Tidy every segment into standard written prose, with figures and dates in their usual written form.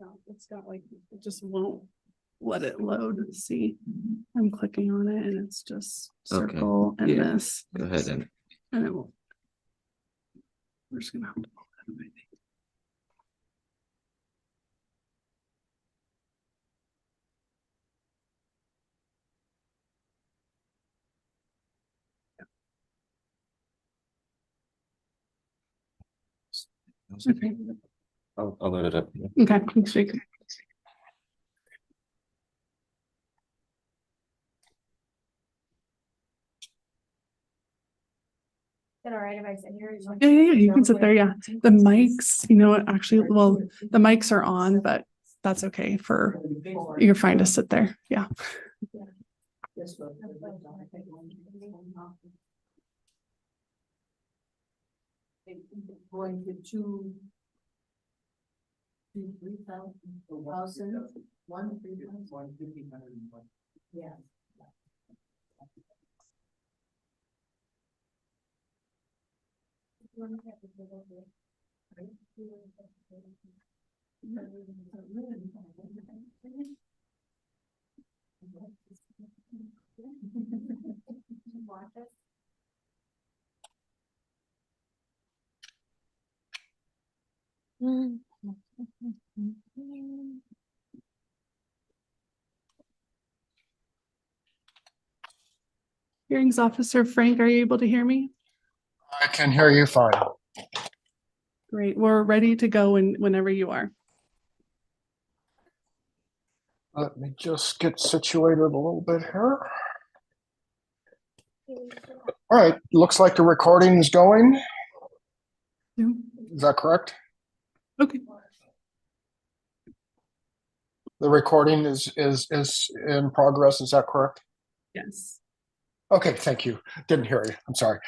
No, it's got like, it just won't let it load. Let's see. I'm clicking on it and it's just Okay. circle and Yeah. this. Go ahead And it won't. We're just gonna have to pull that up, I think. Okay. I'll load it up. Okay, thanks, Jake. Is it all right if I sit here? Yeah, you can sit there, yeah. The mics, you know what, actually, well, the mics are on, but that's okay for, you're fine to sit there, yeah. Going to two, 3,000, 1,000, 1,300. Yeah. Hearings Officer Frank, are you able to hear me? I can hear you fine. Great, we're ready to go whenever you are. Let me just get situated a little bit here. All right, looks like the recording is going. Yeah. Is that correct? Okay. The recording is in progress. Is that correct? Yes. Okay, thank you. Didn't hear you. I'm sorry.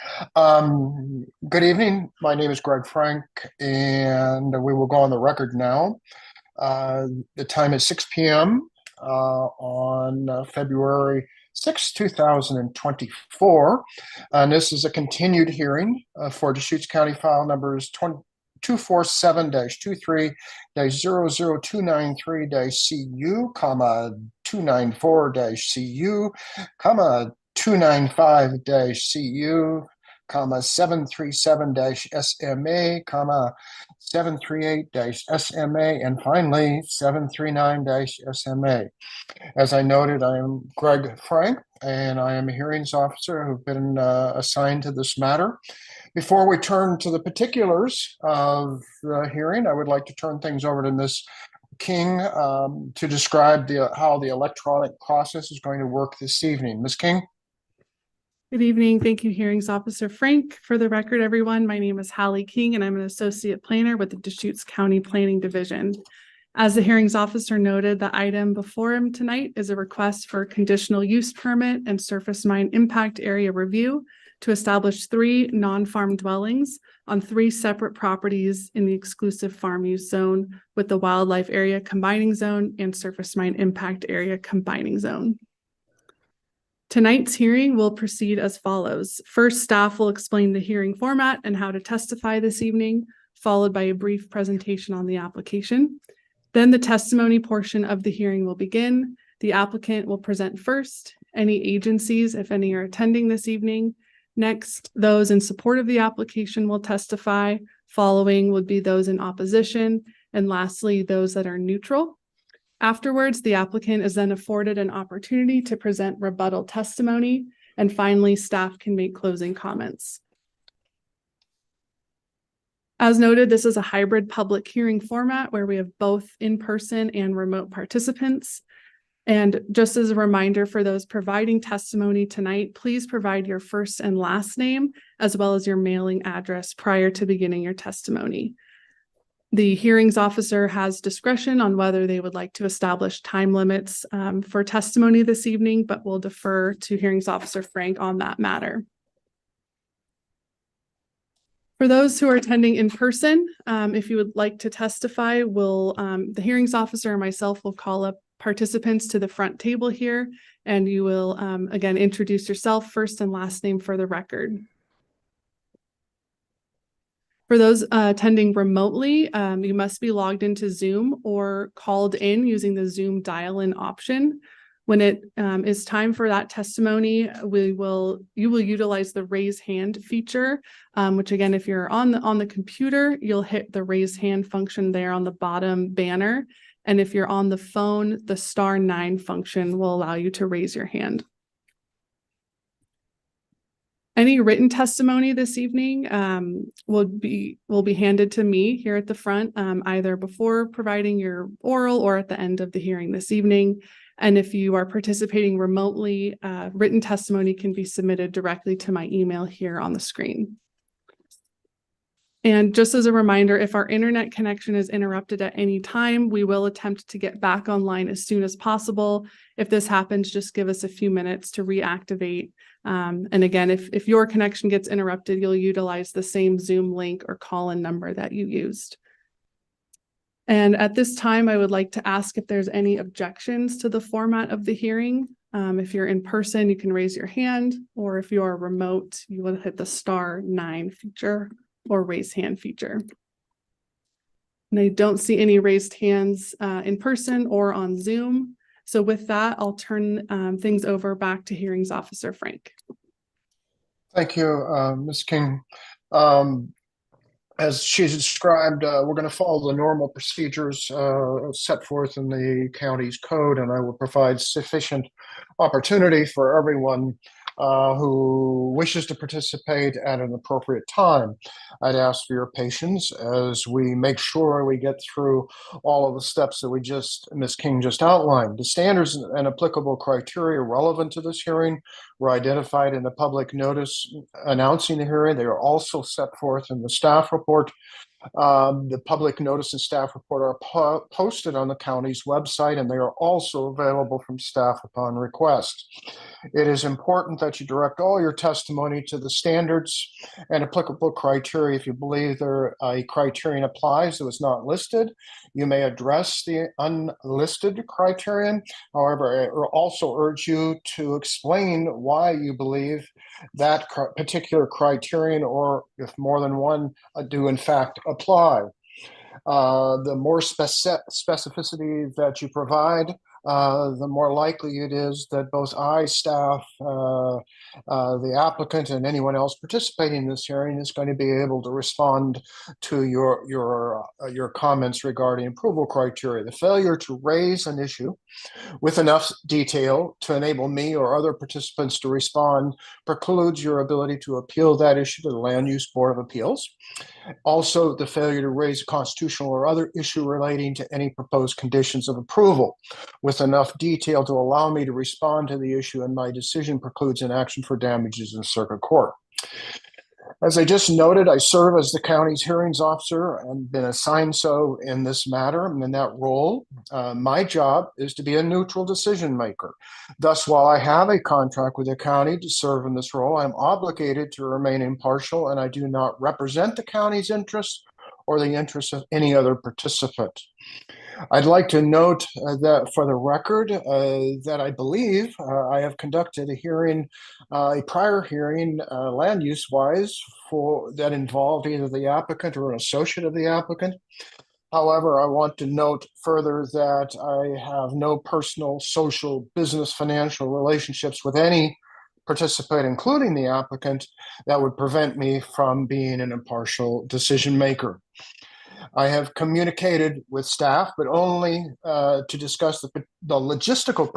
Good evening. My name is Greg Frank, and we will go on the record now. The time is 6 p.m. On February 6, 2024. And this is a continued hearing for Deschutes County file numbers 247-23-00293-CU, 294-CU, 295-CU, 737-SMA, 738-SMA, and finally 739-SMA. As I noted, I am Greg Frank, and I am a hearings officer who've been assigned to this matter. Before we turn to the particulars of the hearing, I would like to turn things over to Ms. King to describe how the electronic process is going to work this evening. Ms. King? Good evening. Thank you, Hearings Officer Frank. For the record, everyone, my name is Hallie King, and I'm an associate planner with the Deschutes County Planning Division. As the hearings officer noted, the item before him tonight is a request for conditional use permit and surface mine impact area review to establish 3 non-farm dwellings on 3 separate properties in the exclusive farm use zone with the wildlife area combining zone and surface mine impact area combining zone. Tonight's hearing will proceed as follows. First, staff will explain the hearing format and how to testify this evening, followed by a brief presentation on the application. Then the testimony portion of the hearing will begin. The applicant will present first, any agencies, if any, are attending this evening. Next, those in support of the application will testify. Following would be those in opposition. And lastly, those that are neutral. Afterwards, the applicant is then afforded an opportunity to present rebuttal testimony. And finally, staff can make closing comments. As noted, this is a hybrid public hearing format where we have both in-person and remote participants. And just as a reminder for those providing testimony tonight, please provide your first and last name, as well as your mailing address prior to beginning your testimony. The hearings officer has discretion on whether they would like to establish time limits for testimony this evening, but we'll defer to hearings officer Frank on that matter. For those who are attending in person, if you would like to testify, the hearings officer and myself will call up participants to the front table here, and you will again introduce yourself, first and last name for the record. For those attending remotely, you must be logged into Zoom or called in using the Zoom dial-in option. When it is time for that testimony, you will utilize the raise hand feature, which again, if you're on the computer, you'll hit the raise hand function there on the bottom banner. And if you're on the phone, the *9 function will allow you to raise your hand. Any written testimony this evening will be handed to me here at the front, either before providing your oral or at the end of the hearing this evening. And if you are participating remotely, written testimony can be submitted directly to my email here on the screen. And just as a reminder, if our internet connection is interrupted at any time, we will attempt to get back online as soon as possible. If this happens, just give us a few minutes to reactivate. And again, if your connection gets interrupted, you'll utilize the same Zoom link or call-in number that you used. And at this time, I would like to ask if there's any objections to the format of the hearing. If you're in person, you can raise your hand, or if you are remote, you will hit the *9 feature or raise hand feature. And I don't see any raised hands in person or on Zoom. So with that, I'll turn things over back to Hearings Officer Frank. Thank you, Ms. King. As she's described, we're going to follow the normal procedures set forth in the county's code, and I will provide sufficient opportunity for everyone who wishes to participate at an appropriate time. I'd ask for your patience as we make sure we get through all of the steps that Ms. King just outlined. The standards and applicable criteria relevant to this hearing were identified in the public notice announcing the hearing. They are also set forth in the staff report. The public notice and staff report are posted on the county's website, and they are also available from staff upon request. It is important that you direct all your testimony to the standards and applicable criteria. If you believe a criterion applies that was not listed, you may address the unlisted criterion. However, I also urge you to explain why you believe that particular criterion, or if more than one, do in fact apply. The more specificity that you provide, the more likely it is that both I, staff, the applicant, and anyone else participating in this hearing is going to be able to respond to your comments regarding approval criteria. The failure to raise an issue with enough detail to enable me or other participants to respond precludes your ability to appeal that issue to the Land Use Board of Appeals. Also, the failure to raise a constitutional or other issue relating to any proposed conditions of approval with enough detail to allow me to respond to the issue, and my decision precludes an action for damages in circuit court. As I just noted, I serve as the county's hearings officer and been assigned so in this matter. And in that role, my job is to be a neutral decision maker. Thus, while I have a contract with the county to serve in this role, I'm obligated to remain impartial, and I do not represent the county's interests or the interests of any other participant. I'd like to note that for the record that I believe I have conducted a prior hearing land use wise that involved either the applicant or an associate of the applicant. However, I want to note further that I have no personal, social, business, financial relationships with any participant, including the applicant, that would prevent me from being an impartial decision maker. I have communicated with staff, but only to discuss the logistical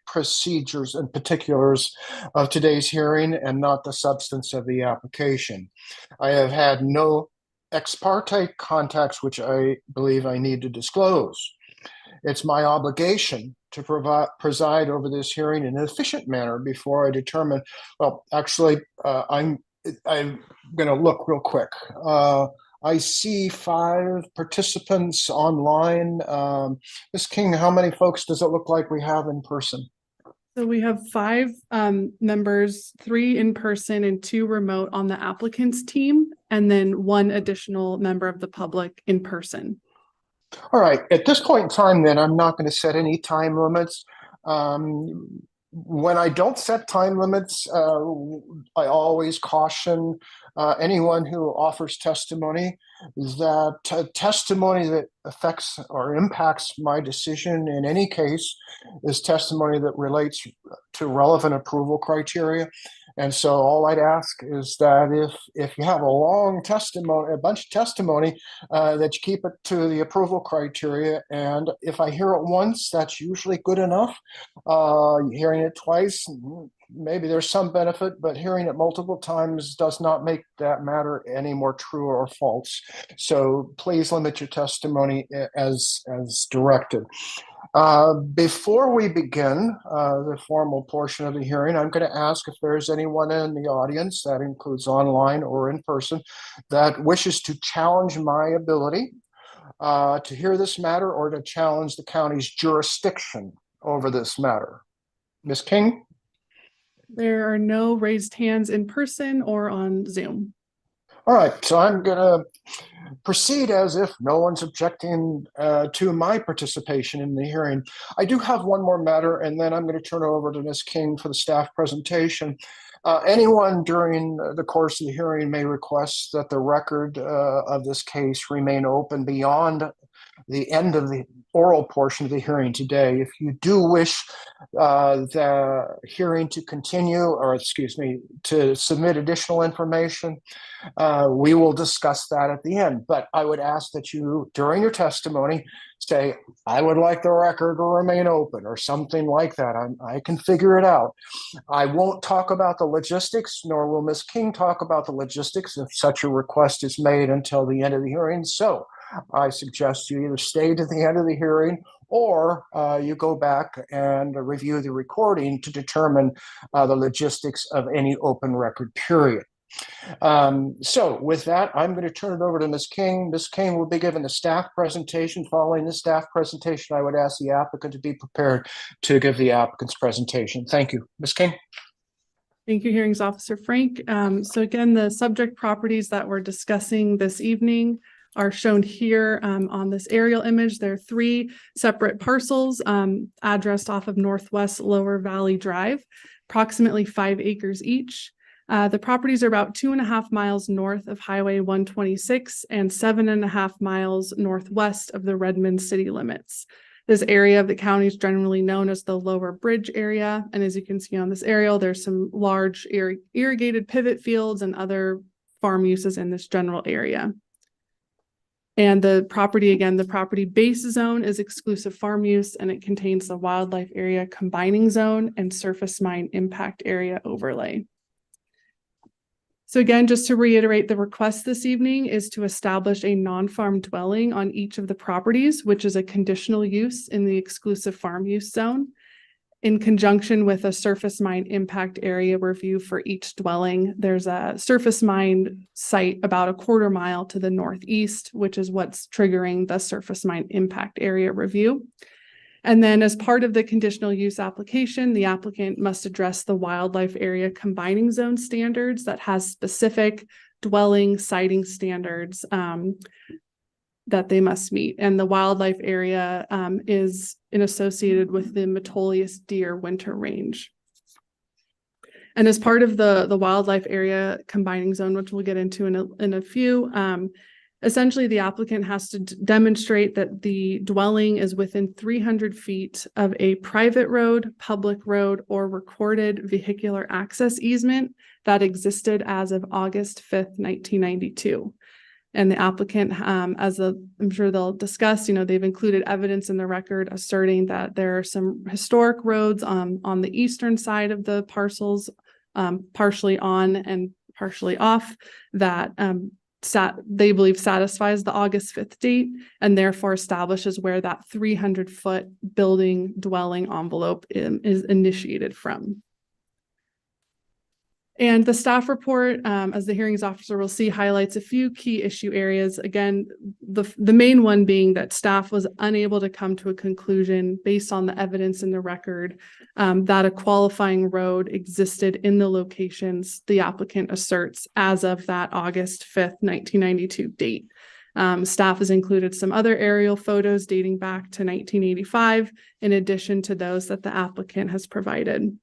procedures and particulars of today's hearing, and not the substance of the application. I have had no ex parte contacts, which I believe I need to disclose. It's my obligation to preside over this hearing in an efficient manner before I determine. Well, actually, I'm going to look real quick. I see 5 participants online. Ms. King, how many folks does it look like we have in person? So we have 5 members, 3 in person and 2 remote on the applicant's team, and then 1 additional member of the public in person. All right. At this point in time, then, I'm not going to set any time limits. when I don't set time limits, I always caution anyone who offers testimony that testimony that affects or impacts my decision in any case is testimony that relates to relevant approval criteria. And so all I'd ask is that if you have a long testimony, a bunch of testimony, that you keep it to the approval criteria. And if I hear it once, that's usually good enough. Hearing it twice, maybe there's some benefit, but hearing it multiple times does not make that matter any more true or false. So please limit your testimony as directed. Before we begin the formal portion of the hearing, I'm going to ask if there's anyone in the audience, that includes online or in person, that wishes to challenge my ability to hear this matter or to challenge the county's jurisdiction over this matter. Ms. King? There are no raised hands in person or on Zoom. All right, so I'm going to proceed as if no one's objecting to my participation in the hearing. I do have one more matter, and then I'm going to turn it over to Ms. King for the staff presentation. Anyone during the course of the hearing may request that the record of this case remain open beyond the end of the oral portion of the hearing today. If you do wish the hearing to continue, or excuse me, to submit additional information, we will discuss that at the end. But I would ask that you, during your testimony, say, I would like the record to remain open, or something like that. I can figure it out. I won't talk about the logistics, nor will Ms. King talk about the logistics if such a request is made until the end of the hearing. So I suggest you either stay to the end of the hearing, or you go back and review the recording to determine the logistics of any open record period. So with that, I'm going to turn it over to Ms. King. Ms. King will be given the staff presentation. Following the staff presentation, I would ask the applicant to be prepared to give the applicant's presentation. Thank you. Ms. King. Thank you, Hearings Officer Frank. So again, the subject properties that we're discussing this evening are shown here on this aerial image. There are 3 separate parcels addressed off of Northwest Lower Valley Drive, approximately 5 acres each. The properties are about 2.5 miles north of Highway 126 and 7.5 miles northwest of the Redmond city limits. This area of the county is generally known as the Lower Bridge area. And as you can see on this aerial, there's some large irrigated pivot fields and other farm uses in this general area. And the property, again, the property base zone is exclusive farm use, and it contains the wildlife area combining zone and surface mine impact area overlay. So again, just to reiterate, the request this evening is to establish a non-farm dwelling on each of the properties, which is a conditional use in the exclusive farm use zone, in conjunction with a surface mine impact area review for each dwelling. There's a surface mine site about 1/4 mile to the northeast, which is what's triggering the surface mine impact area review. And then as part of the conditional use application, the applicant must address the wildlife area combining zone standards that has specific dwelling siting standards that they must meet. And the wildlife area is associated with the Metolius deer winter range. And as part of the wildlife area combining zone, which we'll get into in a few, essentially the applicant has to demonstrate that the dwelling is within 300 feet of a private road, public road, or recorded vehicular access easement that existed as of August 5th, 1992. And the applicant, I'm sure they'll discuss, they've included evidence in the record asserting that there are some historic roads on the eastern side of the parcels, partially on and partially off, that they believe satisfies the August 5th date, and therefore establishes where that 300-foot building dwelling envelope is initiated from. And the staff report, as the hearings officer will see, highlights a few key issue areas. Again, the main one being that staff was unable to come to a conclusion based on the evidence in the record that a qualifying road existed in the locations the applicant asserts as of that August 5th, 1992 date. Staff has included some other aerial photos dating back to 1985, in addition to those that the applicant has provided.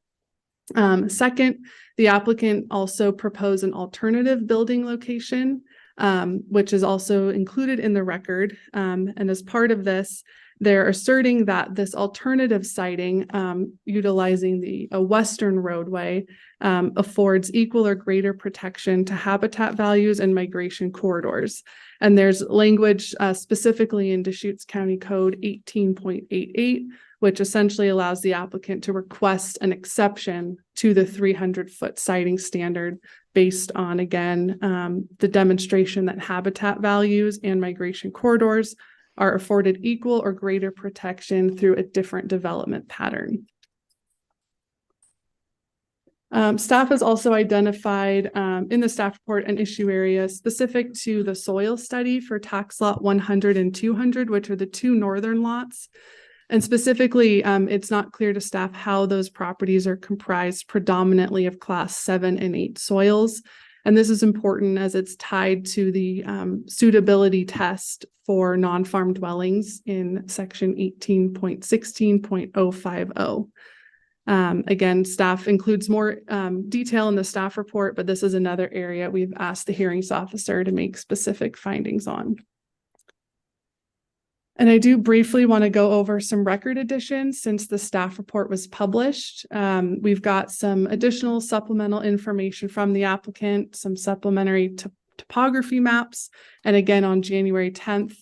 Second, the applicant also proposed an alternative building location, which is also included in the record. And as part of this, they're asserting that this alternative siting, utilizing a western roadway, affords equal or greater protection to habitat values and migration corridors. And there's language specifically in Deschutes County Code 18.88, which essentially allows the applicant to request an exception to the 300-foot siting standard based on, again, the demonstration that habitat values and migration corridors are afforded equal or greater protection through a different development pattern. Staff has also identified in the staff report an issue area specific to the soil study for tax lot 100 and 200, which are the two northern lots. And specifically, it's not clear to staff how those properties are comprised predominantly of class 7 and 8 soils. And this is important as it's tied to the suitability test for non-farm dwellings in section 18.16.050. Again, staff includes more detail in the staff report, but this is another area we've asked the hearings officer to make specific findings on. And I do briefly want to go over some record additions since the staff report was published. We've got some additional supplemental information from the applicant, some supplementary topography maps. And again, on January 10th,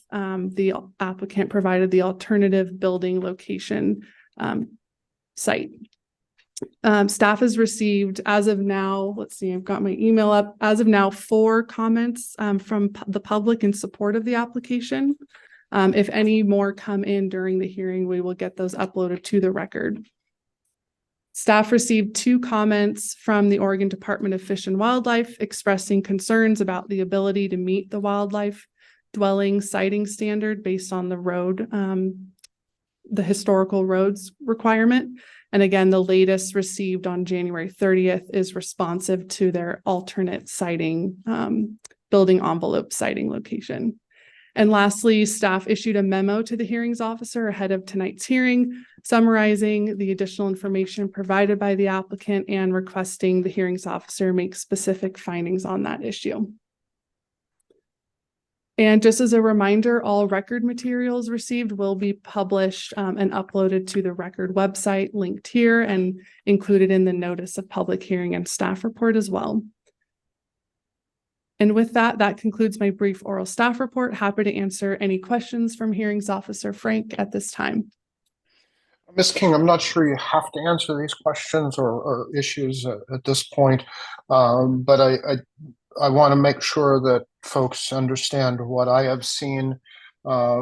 the applicant provided the alternative building location site. Staff has received, as of now, let's see, I've got my email up, as of now, 4 comments from the public in support of the application. If any more come in during the hearing, we will get those uploaded to the record. Staff received 2 comments from the Oregon Department of Fish and Wildlife expressing concerns about the ability to meet the wildlife dwelling siting standard based on the road, the historical roads requirement. And again, the latest received on January 30th is responsive to their alternate siting, building envelope siting location. And lastly, staff issued a memo to the hearings officer ahead of tonight's hearing, summarizing the additional information provided by the applicant and requesting the hearings officer make specific findings on that issue. And just as a reminder, all record materials received will be published and uploaded to the record website linked here and included in the notice of public hearing and staff report as well. And with that, that concludes my brief oral staff report. Happy to answer any questions from hearings officer Frank at this time. Ms. King, I'm not sure you have to answer these questions or issues at this point, but I want to make sure that folks understand what I have seen.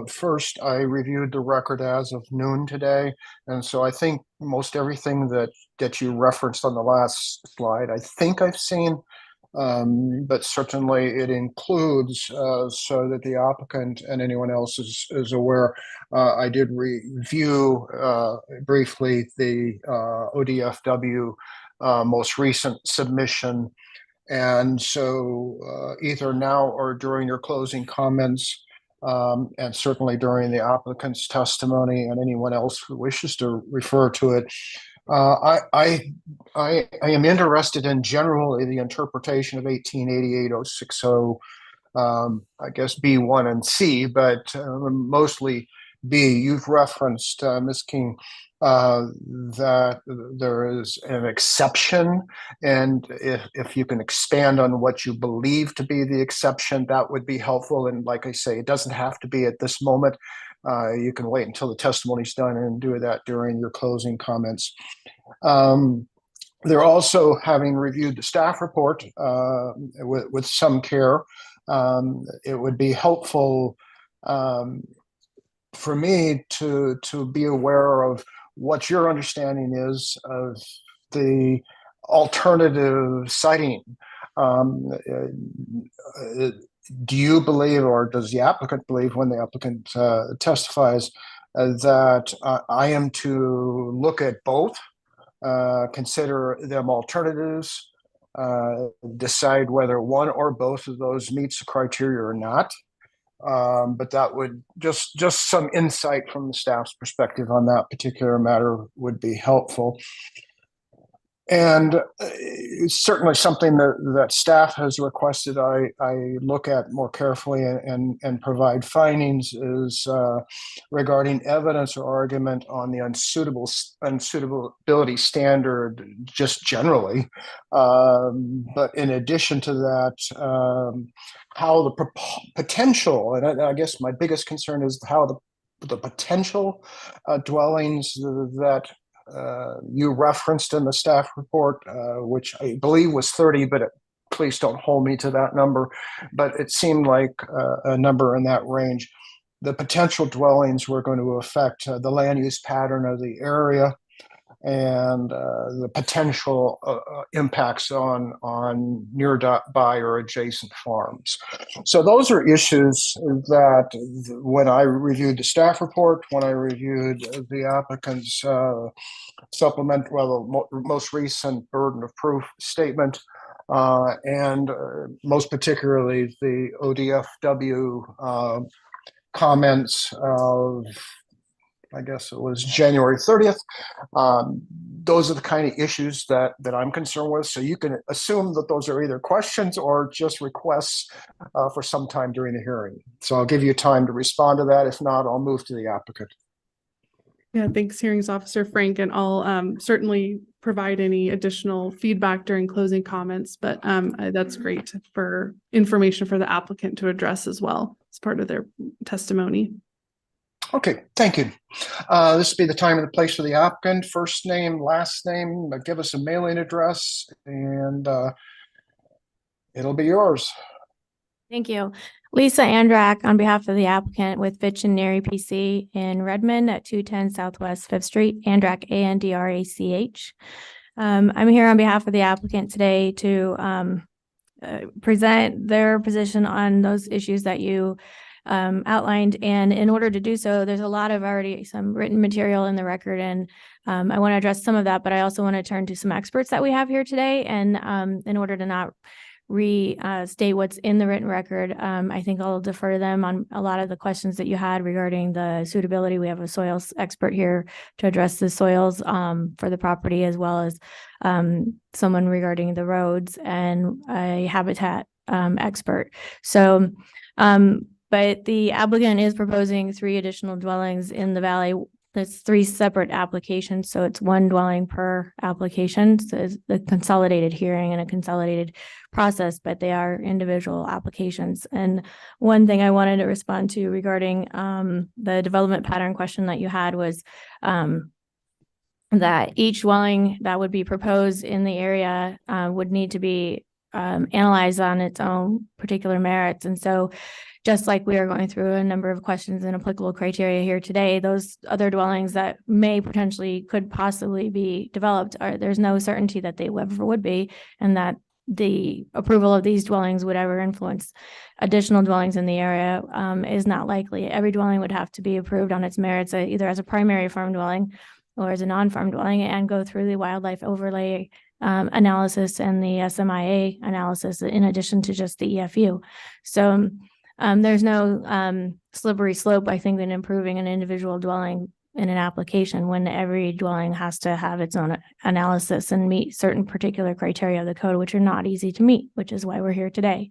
First, I reviewed the record as of noon today, and so I think most everything that you referenced on the last slide, I think I've seen. But certainly it includes so that the applicant and anyone else is aware. I did review briefly the ODFW most recent submission. And so either now or during your closing comments, and certainly during the applicant's testimony and anyone else who wishes to refer to it, I am interested in generally the interpretation of 1888-060, I guess B1 and C, but mostly B. You've referenced, Ms. King, that there is an exception, and if you can expand on what you believe to be the exception, that would be helpful. And like I say, it doesn't have to be at this moment. You can wait until the testimony's done and do that during your closing comments. They're also, having reviewed the staff report with some care, it would be helpful for me to be aware of what your understanding is of the alternative siting. Do you believe, or does the applicant believe when the applicant testifies that I am to look at both, consider them alternatives, decide whether one or both of those meets the criteria or not? But that would just some insight from the staff's perspective on that particular matter would be helpful. And it's certainly something that staff has requested I look at more carefully and provide findings is regarding evidence or argument on the unsuitability standard just generally. But in addition to that, how the potential, and I guess my biggest concern is how the potential dwellings that you referenced in the staff report, which I believe was 30, but please don't hold me to that number. But it seemed like a number in that range. The potential dwellings were going to affect the land use pattern of the area and the potential impacts on nearby or adjacent farms. So those are issues that when I reviewed the staff report, when I reviewed the applicant's most recent burden of proof statement, and most particularly the ODFW comments of, I guess it was January 30th. Those are the kind of issues that I'm concerned with. So you can assume that those are either questions or just requests for some time during the hearing. So I'll give you time to respond to that. If not, I'll move to the applicant. Yeah, thanks, Hearings Officer Frank, and I'll certainly provide any additional feedback during closing comments, but that's great for information for the applicant to address as well as part of their testimony. Okay, thank you. This will be the time and the place for the applicant. First name, last name, give us a mailing address, and it'll be yours. Thank you. Lisa Andrak on behalf of the applicant with Fitch and Neri PC in Redmond at 210 Southwest 5th Street, Andrak, ANDRACH. I'm here on behalf of the applicant today to present their position on those issues that you outlined. And in order to do so, there's a lot of already some written material in the record. And I want to address some of that, but I also want to turn to some experts that we have here today. And in order to not restate what's in the written record, I think I'll defer to them on a lot of the questions that you had regarding the suitability. We have a soils expert here to address the soils for the property, as well as someone regarding the roads and a habitat expert. So, but the applicant is proposing 3 additional dwellings in the valley. That's 3 separate applications, so it's 1 dwelling per application. So it's a consolidated hearing and a consolidated process, but they are individual applications. And one thing I wanted to respond to regarding the development pattern question that you had was that each dwelling that would be proposed in the area would need to be analyzed on its own particular merits. And so just like we are going through a number of questions and applicable criteria here today, those other dwellings that may potentially could possibly be developed, there's no certainty that they ever would be, and that the approval of these dwellings would ever influence additional dwellings in the area is not likely. Every dwelling would have to be approved on its merits, either as a primary farm dwelling or as a non-farm dwelling, and go through the wildlife overlay analysis and the SMIA analysis in addition to just the EFU. So there's no slippery slope, I think, in improving an individual dwelling in an application when every dwelling has to have its own analysis and meet certain particular criteria of the code, which are not easy to meet, which is why we're here today.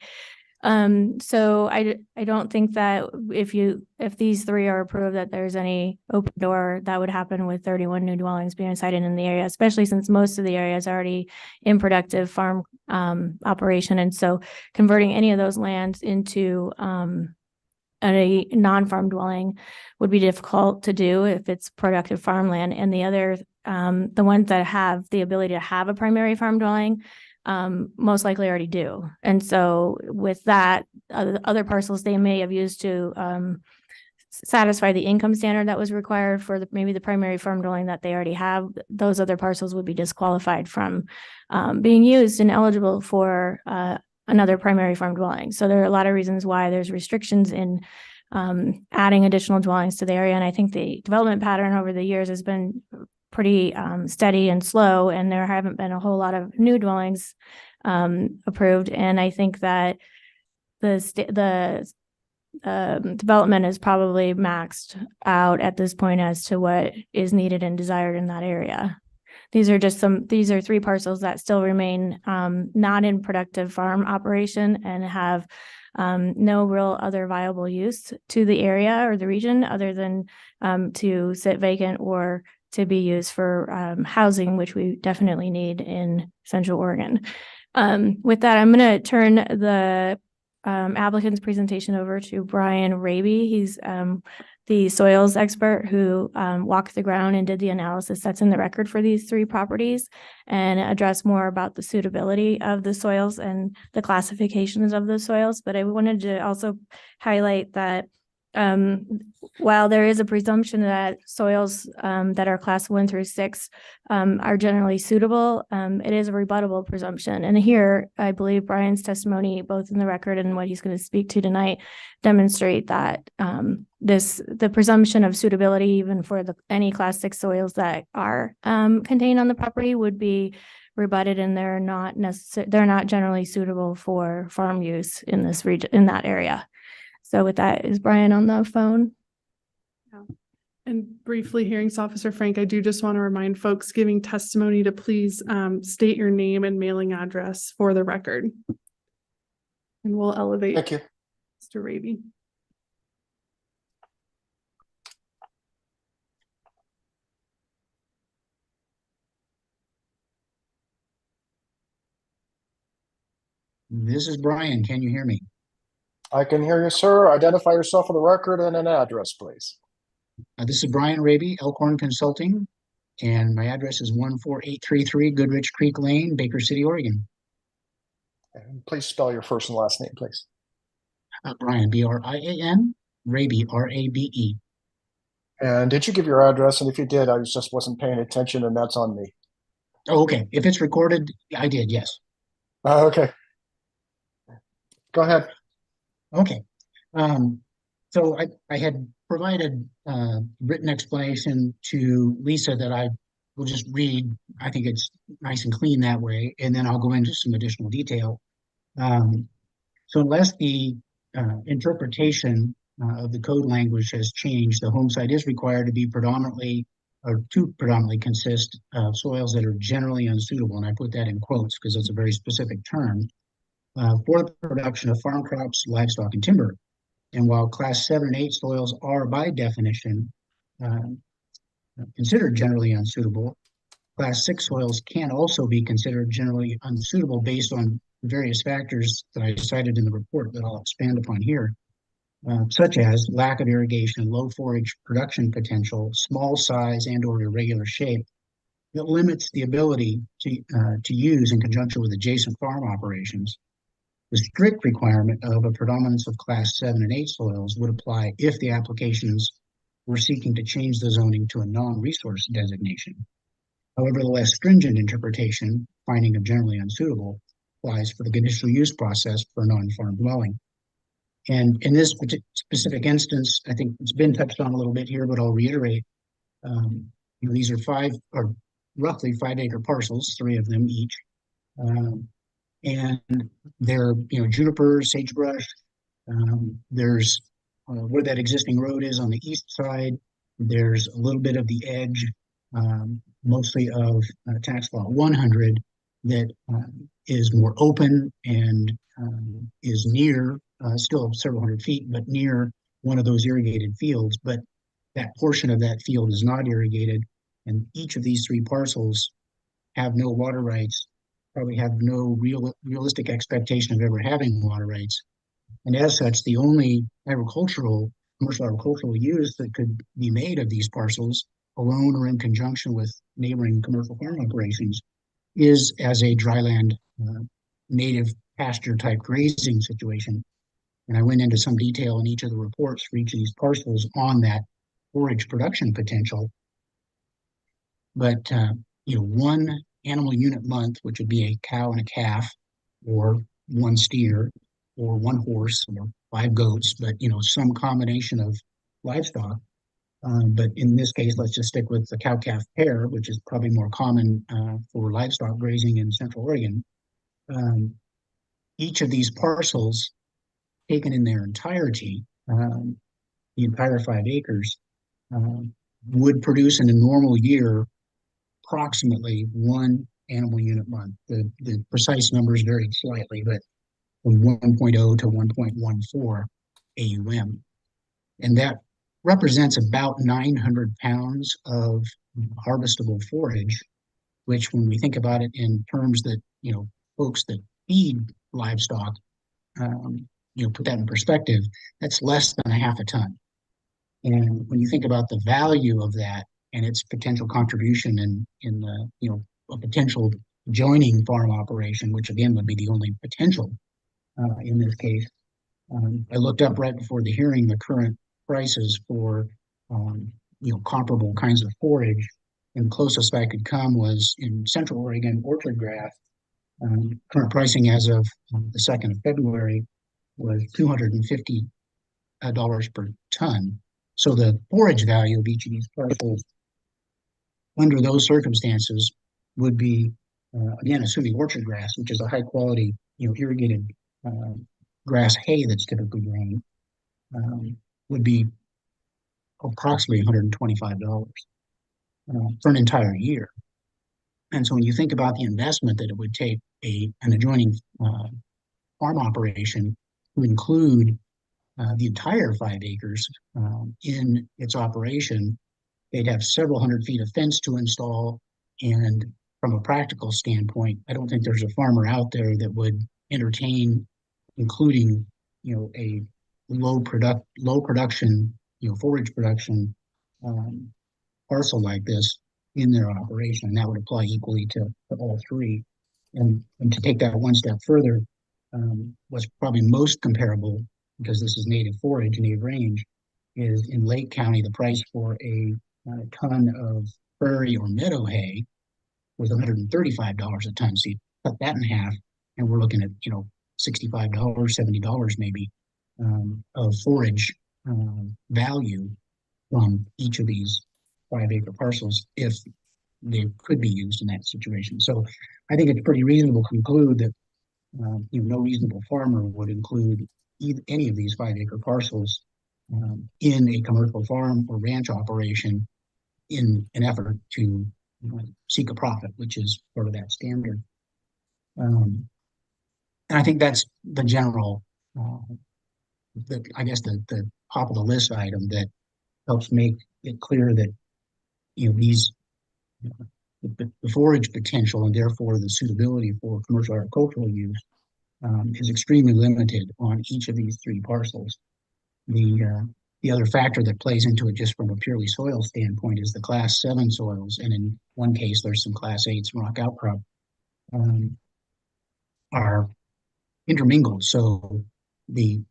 So I don't think that if these 3 are approved, that there's any open door that would happen with 31 new dwellings being sited in the area, especially since most of the area is already in productive farm operation. And so converting any of those lands into a non-farm dwelling would be difficult to do if it's productive farmland. And the other, the ones that have the ability to have a primary farm dwelling most likely already do. And so with that, other parcels they may have used to satisfy the income standard that was required for maybe the primary farm dwelling that they already have, those other parcels would be disqualified from being used and eligible for another primary farm dwelling. So there are a lot of reasons why there's restrictions in adding additional dwellings to the area. And I think the development pattern over the years has been pretty steady and slow, and there haven't been a whole lot of new dwellings approved. And I think that the development is probably maxed out at this point as to what is needed and desired in that area. these are three parcels that still remain not in productive farm operation and have no real other viable use to the area or the region other than to sit vacant or to be used for housing, which we definitely need in Central Oregon. With that, I'm going to turn the applicant's presentation over to Brian Raby. He's the soils expert who walked the ground and did the analysis that's in the record for these three properties and address more about the suitability of the soils and the classifications of the soils. But I wanted to also highlight that while there is a presumption that soils that are class 1 through 6 are generally suitable, it is a rebuttable presumption. And here, I believe Brian's testimony, both in the record and what he's going to speak to tonight, demonstrate that the presumption of suitability, even for any class 6 soils that are contained on the property, would be rebutted, and they're not generally suitable for farm use in this region, in that area. So with that, is Brian on the phone? And briefly, Hearings Officer Frank, I do just want to remind folks giving testimony to please state your name and mailing address for the record. And we'll elevate Thank you. Mr. Raby. This is Brian. Can you hear me? I can hear you, sir. Identify yourself for the record and an address, please. This is Brian Raby, Elkhorn Consulting, and my address is 14833 Goodrich Creek Lane, Baker City, Oregon. And please spell your first and last name, please. Brian, B-R-I-A-N, Raby, R-A-B-E. And did you give your address? And if you did, I just wasn't paying attention, and that's on me. Oh, okay. If it's recorded, I did, yes. Okay. Go ahead. Okay. So I had provided written explanation to Lisa that I will just read. I think it's nice and clean that way, and then I'll go into some additional detail. So unless the interpretation of the code language has changed, the home site is required to be predominantly or to predominantly consist of soils that are generally unsuitable. And I put that in quotes because it's a very specific term for the production of farm crops, livestock, and timber. And while class 7 and 8 soils are by definition considered generally unsuitable, class 6 soils can also be considered generally unsuitable based on various factors that I cited in the report that I'll expand upon here, such as lack of irrigation, low forage production potential, small size and or irregular shape that limits the ability to use in conjunction with adjacent farm operations. The strict requirement of a predominance of class 7 and 8 soils would apply if the applications were seeking to change the zoning to a non-resource designation. However, the less stringent interpretation, finding of generally unsuitable, applies for the conditional use process for a non-farm dwelling. And in this specific instance, I think it's been touched on a little bit here, but I'll reiterate. These are roughly 5 acre parcels, 3 of them each. And they're, juniper, sagebrush. There's where that existing road is on the east side. There's a little bit of the edge, mostly of tax law 100 that is more open and is near, still several hundred feet, but near one of those irrigated fields. But that portion of that field is not irrigated. And each of these 3 parcels have no water rights, probably have no realistic expectation of ever having water rights. And as such, the only commercial agricultural use that could be made of these parcels, alone or in conjunction with neighboring commercial farm operations, is as a dryland native pasture type grazing situation. And I went into some detail in each of the reports for each of these parcels on that forage production potential. But, one animal unit month, which would be a cow and a calf, or 1 steer, or 1 horse, or 5 goats, but, some combination of livestock. But in this case, let's just stick with the cow-calf pair, which is probably more common for livestock grazing in Central Oregon. Each of these parcels, taken in their entirety, the entire 5 acres, would produce in a normal year approximately one animal unit month. The precise numbers varied slightly, but from 1.0 to 1.14 AUM. And that represents about 900 pounds of harvestable forage, which when we think about it in terms that, folks that feed livestock, put that in perspective, that's less than a half a ton. And when you think about the value of that and its potential contribution in the, a potential joining farm operation, which again would be the only potential in this case. I looked up right before the hearing the current prices for comparable kinds of forage, and the closest I could come was in Central Oregon orchard grass. Current pricing as of the 2nd of February was $250 per ton. So the forage value of each of these parcels under those circumstances would be, again, assuming orchard grass, which is a high quality, irrigated grass hay that's typically grown, would be approximately $125 for an entire year. And so when you think about the investment that it would take an adjoining farm operation to include the entire 5 acres in its operation, they'd have several hundred feet of fence to install. And from a practical standpoint, I don't think there's a farmer out there that would entertain including, a low production, forage production parcel like this in their operation. And that would apply equally to all 3. And to take that one step further, what's probably most comparable, because this is native forage, native range, is in Lake County, the price for a ton of prairie or meadow hay was $135 a ton. So you cut that in half, and we're looking at, $65, $70 maybe of forage value from each of these 5-acre parcels if they could be used in that situation. So I think it's pretty reasonable to conclude that no reasonable farmer would include any of these 5-acre parcels in a commercial farm or ranch operation in an effort to seek a profit, which is sort of that standard. And I think that's the general, I guess the top of the list item that helps make it clear that these the forage potential and therefore the suitability for commercial agricultural use is extremely limited on each of these 3 parcels. The other factor that plays into it just from a purely soil standpoint is the Class 7 soils, and in one case there's some Class 8s rock outcrop are intermingled. So the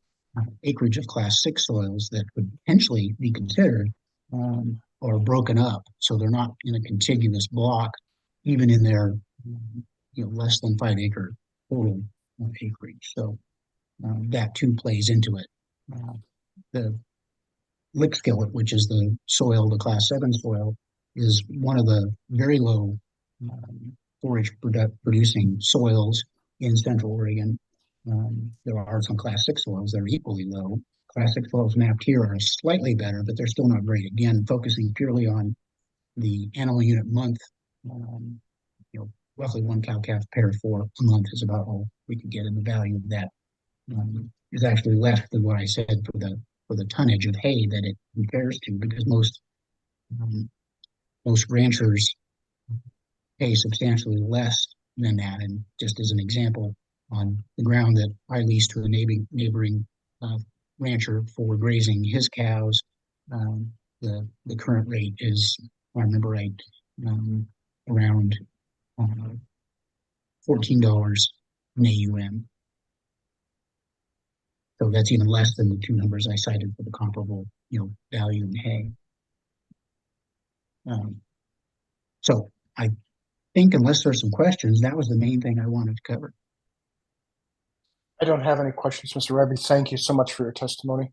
acreage of Class 6 soils that could potentially be considered are broken up, so they're not in a contiguous block, even in their less than 5-acre total acreage. So that too plays into it. The lick skillet, which is the soil, the Class 7 soil, is one of the very low forage producing soils in Central Oregon. There are some Class 6 soils that are equally low. Class 6 soils mapped here are slightly better, but they're still not great. Again, focusing purely on the animal unit month, roughly 1 cow-calf pair for a month is about all we could get, and the value of that is actually less than what I said for the tonnage of hay that it compares to, because most ranchers pay substantially less than that. And just as an example, on the ground that I lease to a neighboring rancher for grazing his cows, the current rate is, if I remember right, around $14 an AUM. So that's even less than the 2 numbers I cited for the comparable, value in hay. So I think, unless there's some questions, that was the main thing I wanted to cover. I don't have any questions, Mr. Rebbe. Thank you so much for your testimony.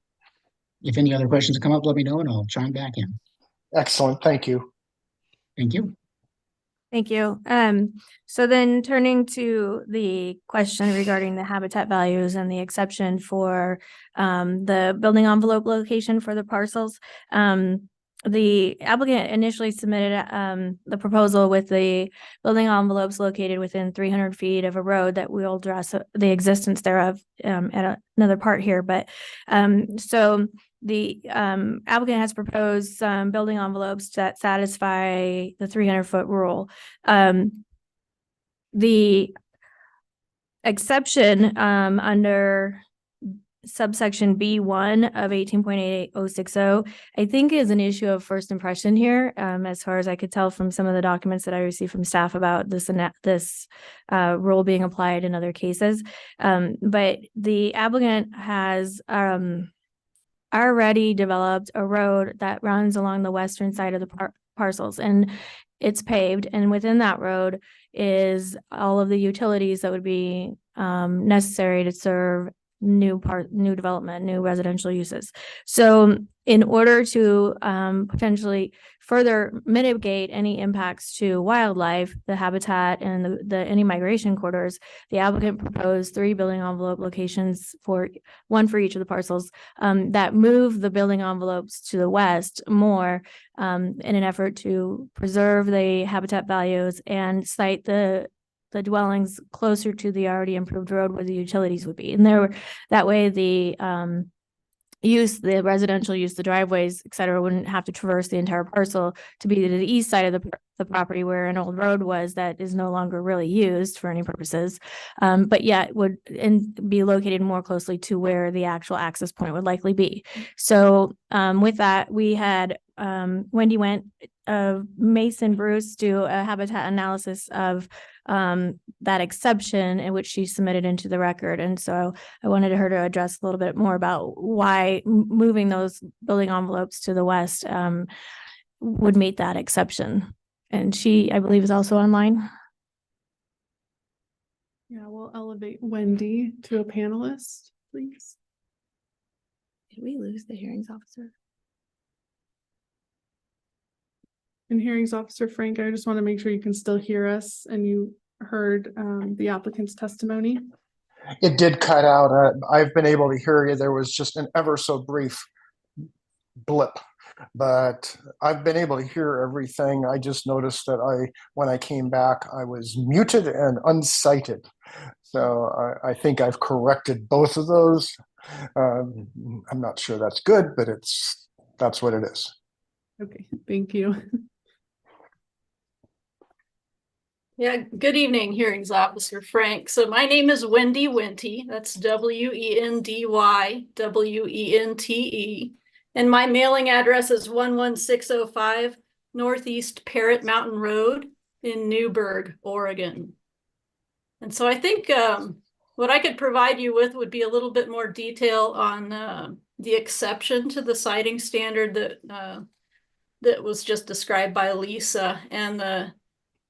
If any other questions come up, let me know and I'll chime back in. Excellent. Thank you. Thank you. Thank you. So then turning to the question regarding the habitat values and the exception for the building envelope location for the parcels. the applicant initially submitted the proposal with the building envelopes located within 300 feet of a road that we'll address the existence thereof at another part here. But so the applicant has proposed some building envelopes that satisfy the 300-foot rule. The exception under subsection B1 of 18.88060, I think is an issue of first impression here, as far as I could tell from some of the documents that I received from staff about this rule being applied in other cases. But the applicant has already developed a road that runs along the western side of the parcels, and it's paved, and within that road is all of the utilities that would be necessary to serve new development, new residential uses. So in order to potentially further mitigate any impacts to wildlife, the habitat, and the any migration corridors, the applicant proposed 3 building envelope locations, one for each of the parcels, that move the building envelopes to the west more in an effort to preserve the habitat values and site the dwellings closer to the already improved road where the utilities would be. And that way the residential use, the driveways, et cetera, wouldn't have to traverse the entire parcel to be to the east side of the property where an old road was that is no longer really used for any purposes, but yet would be located more closely to where the actual access point would likely be. So with that, we had Wendy Mason Bruce do a habitat analysis of that exception in which she submitted into the record. And so I wanted her to address a little bit more about why moving those building envelopes to the west would meet that exception. And she, I believe, is also online. Yeah, we'll elevate Wendy to a panelist, please. Did we lose the hearings officer? And hearings officer Frank, I just want to make sure you can still hear us and you heard the applicant's testimony. It did cut out. I've been able to hear you. There was just an ever so brief blip, but I've been able to hear everything. I just noticed that when I came back, I was muted and unsighted. So I think I've corrected both of those. I'm not sure that's good, but that's what it is. Okay, thank you. Yeah, good evening, hearings officer Frank. So my name is Wendy Wente. That's Wendy Wente. And my mailing address is 11605 Northeast Parrot Mountain Road in Newberg, Oregon. And so I think what I could provide you with would be a little bit more detail on the exception to the siting standard that was just described by Lisa, and the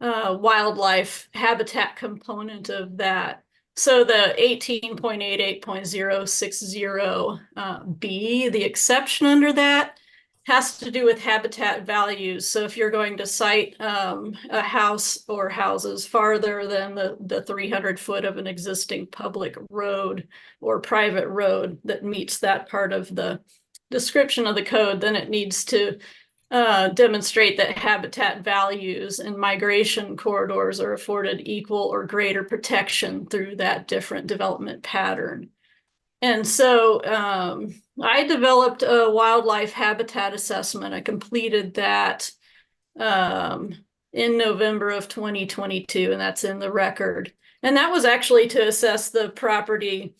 wildlife habitat component of that. So the 18.88.060 B, the exception under that has to do with habitat values. So if you're going to site a house or houses farther than the 300 foot of an existing public road or private road that meets that part of the description of the code, then it needs to demonstrate that habitat values and migration corridors are afforded equal or greater protection through that different development pattern. And so I developed a wildlife habitat assessment. I completed that in November of 2022, and that's in the record. And that was actually to assess the property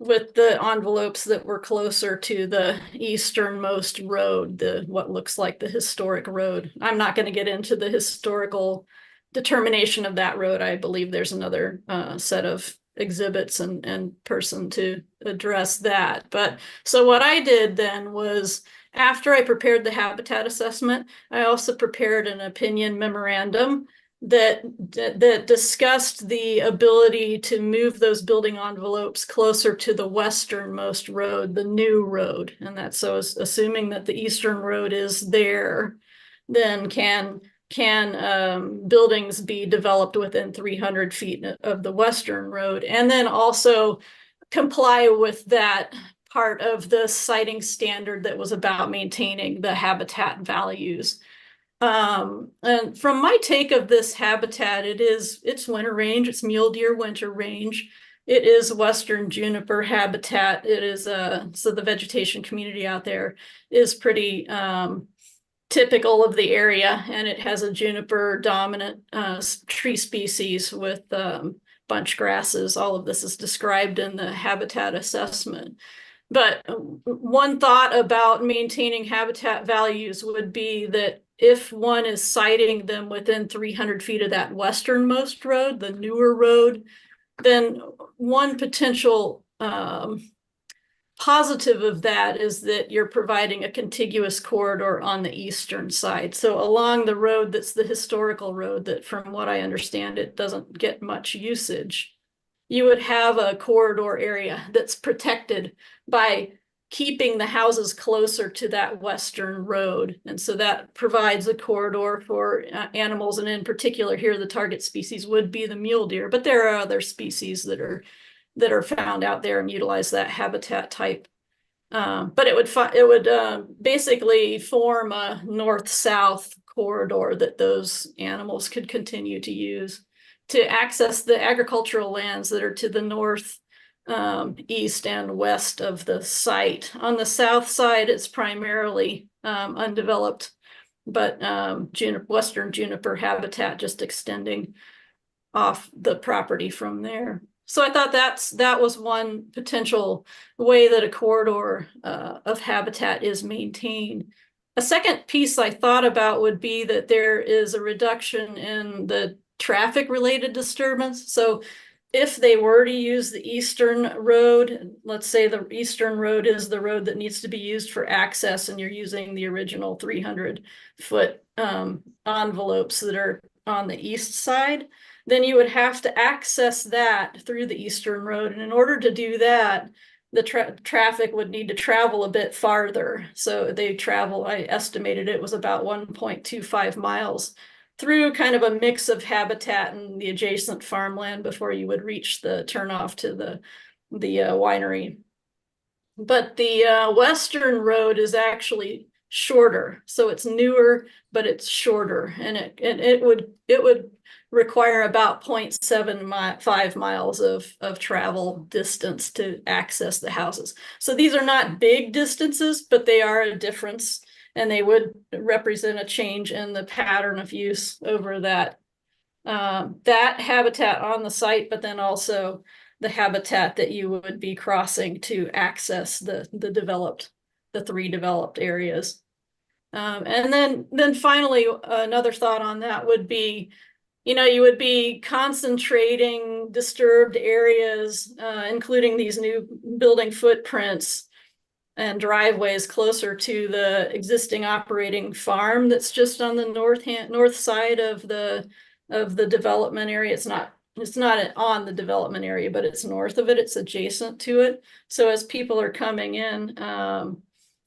with the envelopes that were closer to the easternmost road, what looks like the historic road. I'm not going to get into the historical determination of that road. I believe there's another set of exhibits and person to address that. But so what I did then was, after I prepared the habitat assessment, I also prepared an opinion memorandum that discussed the ability to move those building envelopes closer to the westernmost road, the new road. And that's so assuming that the eastern road is there, then can buildings be developed within 300 feet of the western road, and then also comply with that part of the siting standard that was about maintaining the habitat values. And from my take of this habitat, it's winter range, it's mule deer winter range. It is western juniper habitat. It is so the vegetation community out there is pretty typical of the area, and it has a juniper dominant tree species with bunch grasses. All of this is described in the habitat assessment. But one thought about maintaining habitat values would be that if one is siting them within 300 feet of that westernmost road, the newer road, then one potential positive of that is that you're providing a contiguous corridor on the eastern side. So along the road that's the historical road that, from what I understand, it doesn't get much usage, you would have a corridor area that's protected by keeping the houses closer to that western road. And so that provides a corridor for animals. And in particular here, the target species would be the mule deer, but there are other species that are found out there and utilize that habitat type. But it would basically form a north-south corridor that those animals could continue to use to access the agricultural lands that are to the north, east, and west of the site. On the south side, it's primarily undeveloped, but western juniper habitat just extending off the property from there. So I thought that was one potential way that a corridor of habitat is maintained. A second piece I thought about would be that there is a reduction in the traffic related disturbance. So if they were to use the eastern road, let's say the eastern road is the road that needs to be used for access, and you're using the original 300-foot envelopes that are on the east side, then you would have to access that through the eastern road. And in order to do that, the traffic would need to travel a bit farther. So they travel, I estimated it was about 1.25 miles through kind of a mix of habitat and the adjacent farmland before you would reach the turnoff to the winery. But the western road is actually shorter, so it's newer, but it's shorter, and it would require about 0.75 miles of travel distance to access the houses. So these are not big distances, but they are a difference, and they would represent a change in the pattern of use over that habitat on the site, but then also the habitat that you would be crossing to access the three developed areas. And then finally, another thought on that would be, you would be concentrating disturbed areas, including these new building footprints and driveways closer to the existing operating farm that's just on the north side of the development area. It's not on the development area, but it's north of it. It's adjacent to it. So as people are coming in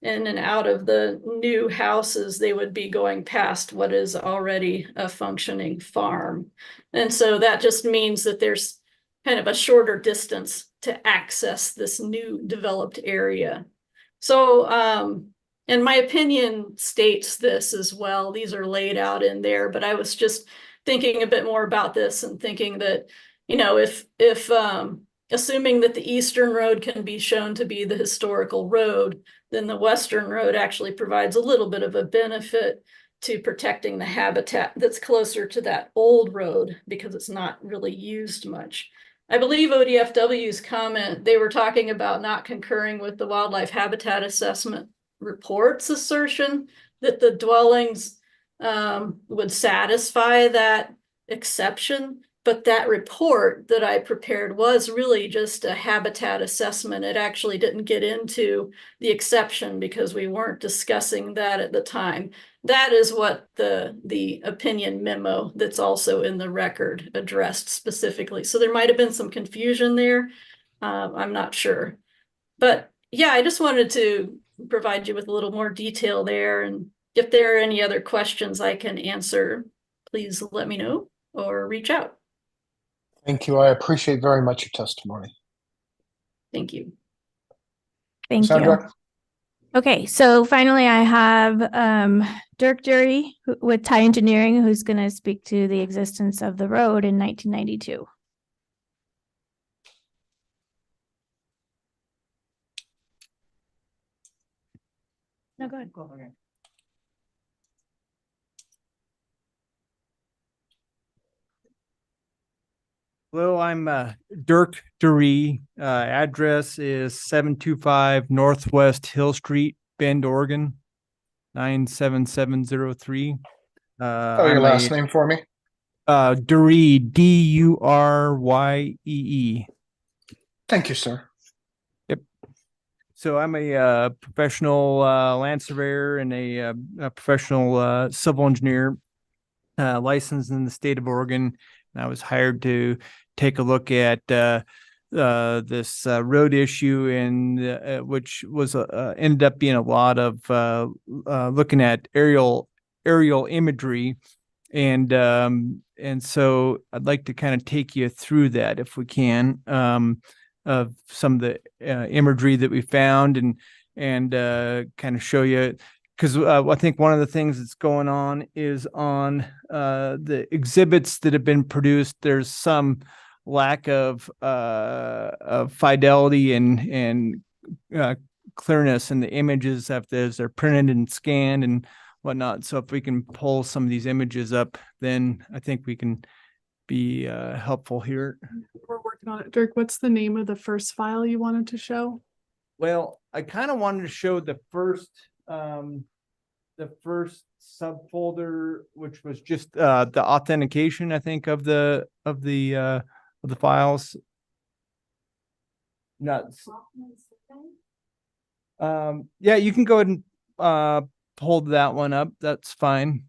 and out of the new houses, they would be going past what is already a functioning farm. And so that just means that there's kind of a shorter distance to access this new developed area. So, and my opinion states this as well. These are laid out in there, but I was just thinking a bit more about this and thinking that, if assuming that the eastern road can be shown to be the historical road, then the western road actually provides a little bit of a benefit to protecting the habitat that's closer to that old road because it's not really used much. I believe ODFW's comment, they were talking about not concurring with the Wildlife Habitat Assessment report's assertion that the dwellings would satisfy that exception. But that report that I prepared was really just a habitat assessment. It actually didn't get into the exception because we weren't discussing that at the time. That is what the opinion memo that's also in the record addressed specifically. So there might have been some confusion there. I'm not sure. But yeah, I just wanted to provide you with a little more detail there. And if there are any other questions I can answer, please let me know or reach out. Thank you. I appreciate very much your testimony. Thank you. Thank you. Sandra? Okay, so finally I have Dirk Jury with Thai Engineering, who's going to speak to the existence of the road in 1992. No, go ahead. Hello, I'm Dirk Dury. Address is 725 Northwest Hill Street, Bend, Oregon, 97703. Spell your last name for me. Dury, Duryee. Thank you, sir. So I'm a professional land surveyor and a professional civil engineer, licensed in the state of Oregon. And I was hired to take a look at this road issue, and which was ended up being a lot of looking at aerial imagery, and so I'd like to kind of take you through that if we can, of some of the imagery that we found, and kind of show you. Because I think one of the things that's going on is on the exhibits that have been produced, there's some lack of fidelity and clearness in the images as they're printed and scanned and whatnot. So if we can pull some of these images up, then I think we can be helpful here. We're working on it. Dirk, what's the name of the first file you wanted to show? Well, I kind of wanted to show the first subfolder, which was just the authentication, I think, of the files. Nuts. Yeah, you can go ahead and hold that one up. That's fine.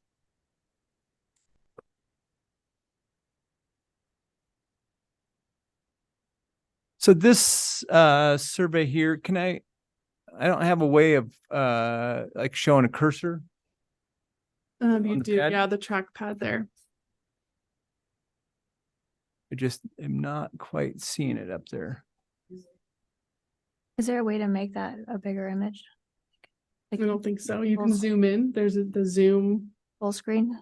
So this survey here, I don't have a way of like showing a cursor. You the do, pad? yeah, the trackpad there. I just am not quite seeing it up there. Is there a way to make that a bigger image? I Like don't think so. You can full- zoom in. There's the zoom. full screen?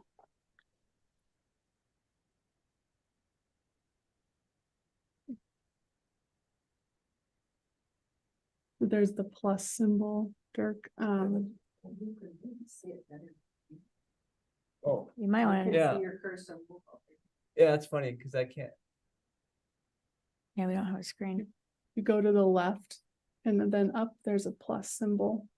There's the plus symbol, Dirk. Oh, You might want to, Yeah. Your cursor. yeah, that's funny because I can't. yeah, we don't have a screen. You go to the left and then up, there's a plus symbol.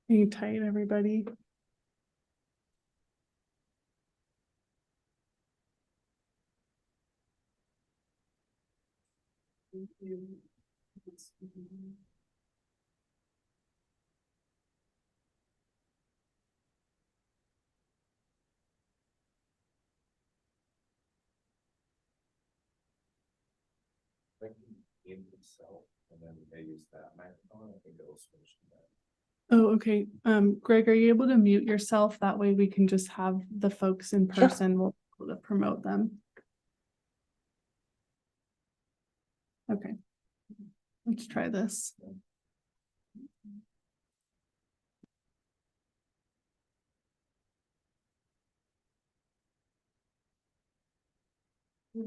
Hang tight, everybody. And then they use that microphone. I think it'll switch to that. Oh, okay. Greg, are you able to mute yourself? That way we can just have the folks in Sure. person. We'll be able to promote them. Okay. Let's try this.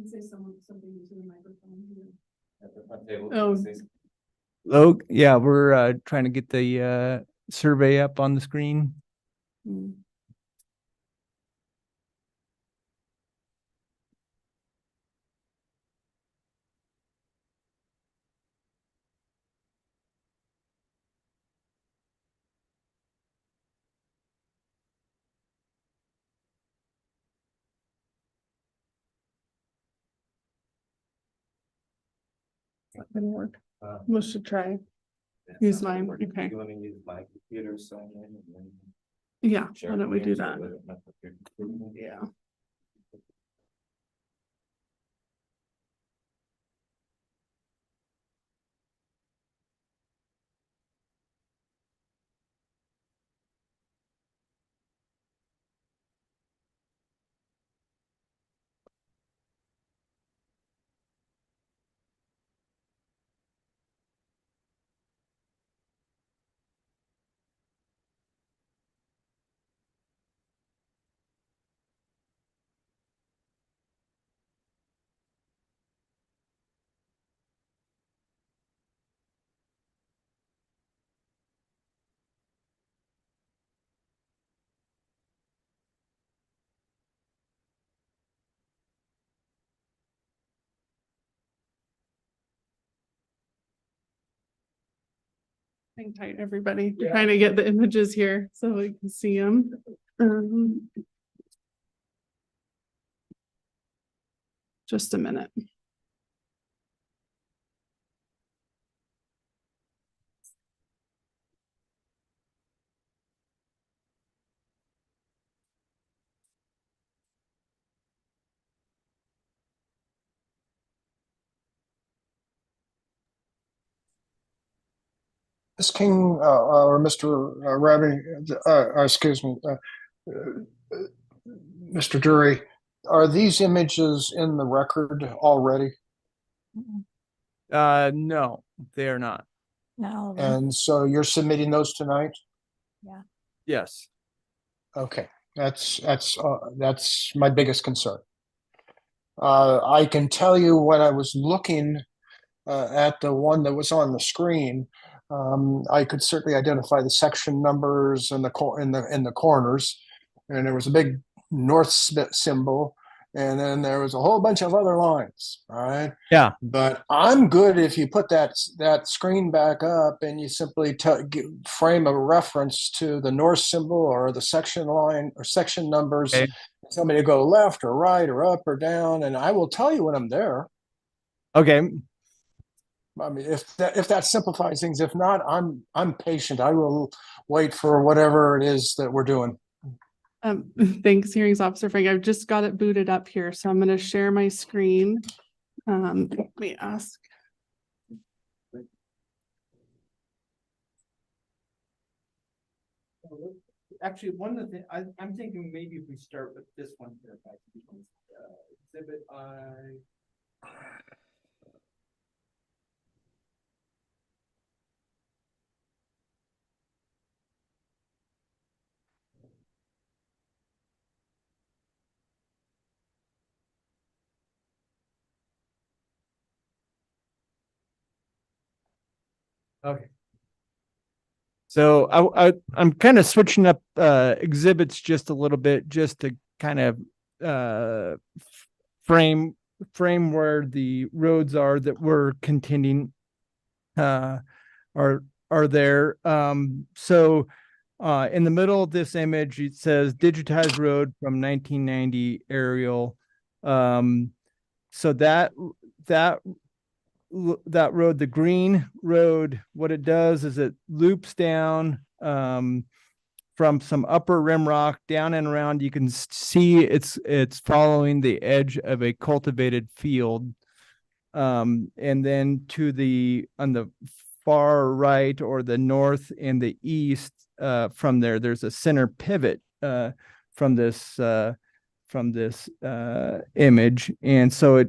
Say something into the microphone here. At the front table, Oh. it says- Oh, yeah, we're trying to get the survey up on the screen. Hmm. Not gonna work. We should try. Yeah, Use so mine, we're- okay. You want to use my computer, sign in, and then Yeah, share why don't we it do so that? that my computer- Yeah. Hang tight, everybody. We're trying to get the images here so we can see them. Just a minute. Ms. King, or Mr. Ravi, excuse me, Mr. Drury, are these images in the record already? No, they are not. No. And so you're submitting those tonight? Yes. Okay, that's my biggest concern. I can tell you when I was looking at the one that was on the screen, I could certainly identify the section numbers and in the corners, and there was a big north symbol, and then there was a whole bunch of other lines. All right. Yeah. But I'm good if you put that screen back up and you simply frame a reference to the north symbol or the section line or section numbers. Okay. Tell me to go left or right or up or down, and I will tell you when I'm there. Okay. I mean, if that simplifies things. If not, I'm patient. I will wait for whatever it is that we're doing. Thanks, Hearings Officer Frank. I've just got it booted up here, so I'm going to share my screen. Let me ask. Actually, one of the things I'm thinking maybe if we start with this one here, exhibit I. Okay. So I'm kind of switching up exhibits just a little bit, just to kind of frame where the roads are that we're contending are there. So in the middle of this image, it says digitized road from 1990 aerial. So that road, the green road, what it does is it loops down from some upper rim rock down and around. You can see it's following the edge of a cultivated field. And then on the far right or the north and the east from there's a center pivot from this image. And so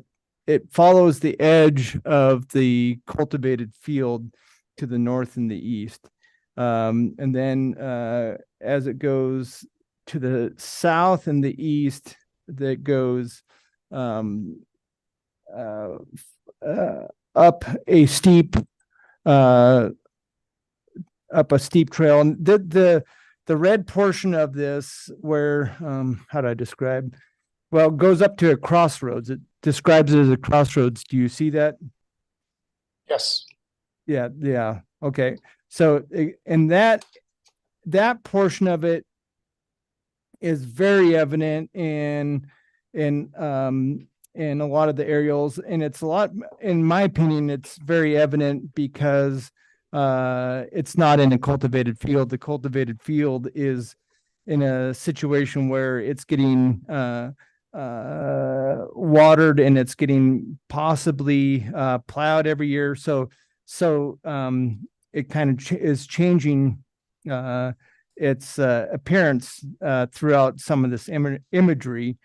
it follows the edge of the cultivated field to the north and the east. And then as it goes to the south and the east, that goes up a steep trail. And the red portion of this where how do I describe? Well, it goes up to a crossroads. It describes it as a crossroads. Do you see that? Yes. Yeah. Okay. So, and that portion of it is very evident in a lot of the aerials, and it's a lot, in my opinion, it's very evident because it's not in a cultivated field. The cultivated field is in a situation where it's getting watered and it's getting possibly plowed every year. So it kind of is changing its appearance throughout some of this imagery.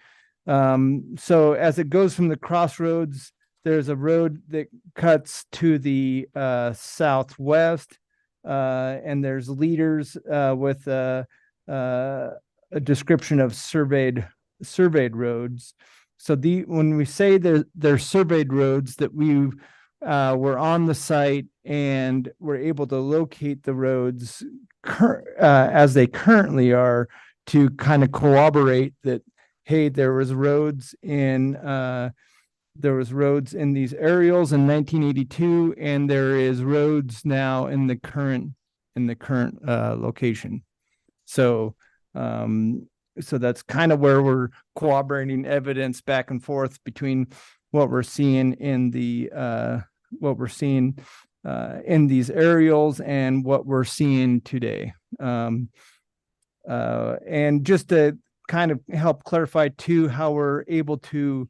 So as it goes from the crossroads, there's a road that cuts to the southwest, and there's leaders with a description of surveyed roads. So when we say they're surveyed roads, that we were on the site and we're able to locate the roads as they currently are, to kind of corroborate that, hey, there was roads in these aerials in 1982, and there is roads now in the current current location. So so that's kind of where we're corroborating evidence back and forth between what we're seeing in the in these aerials and what we're seeing today. And just to kind of help clarify too, how we're able to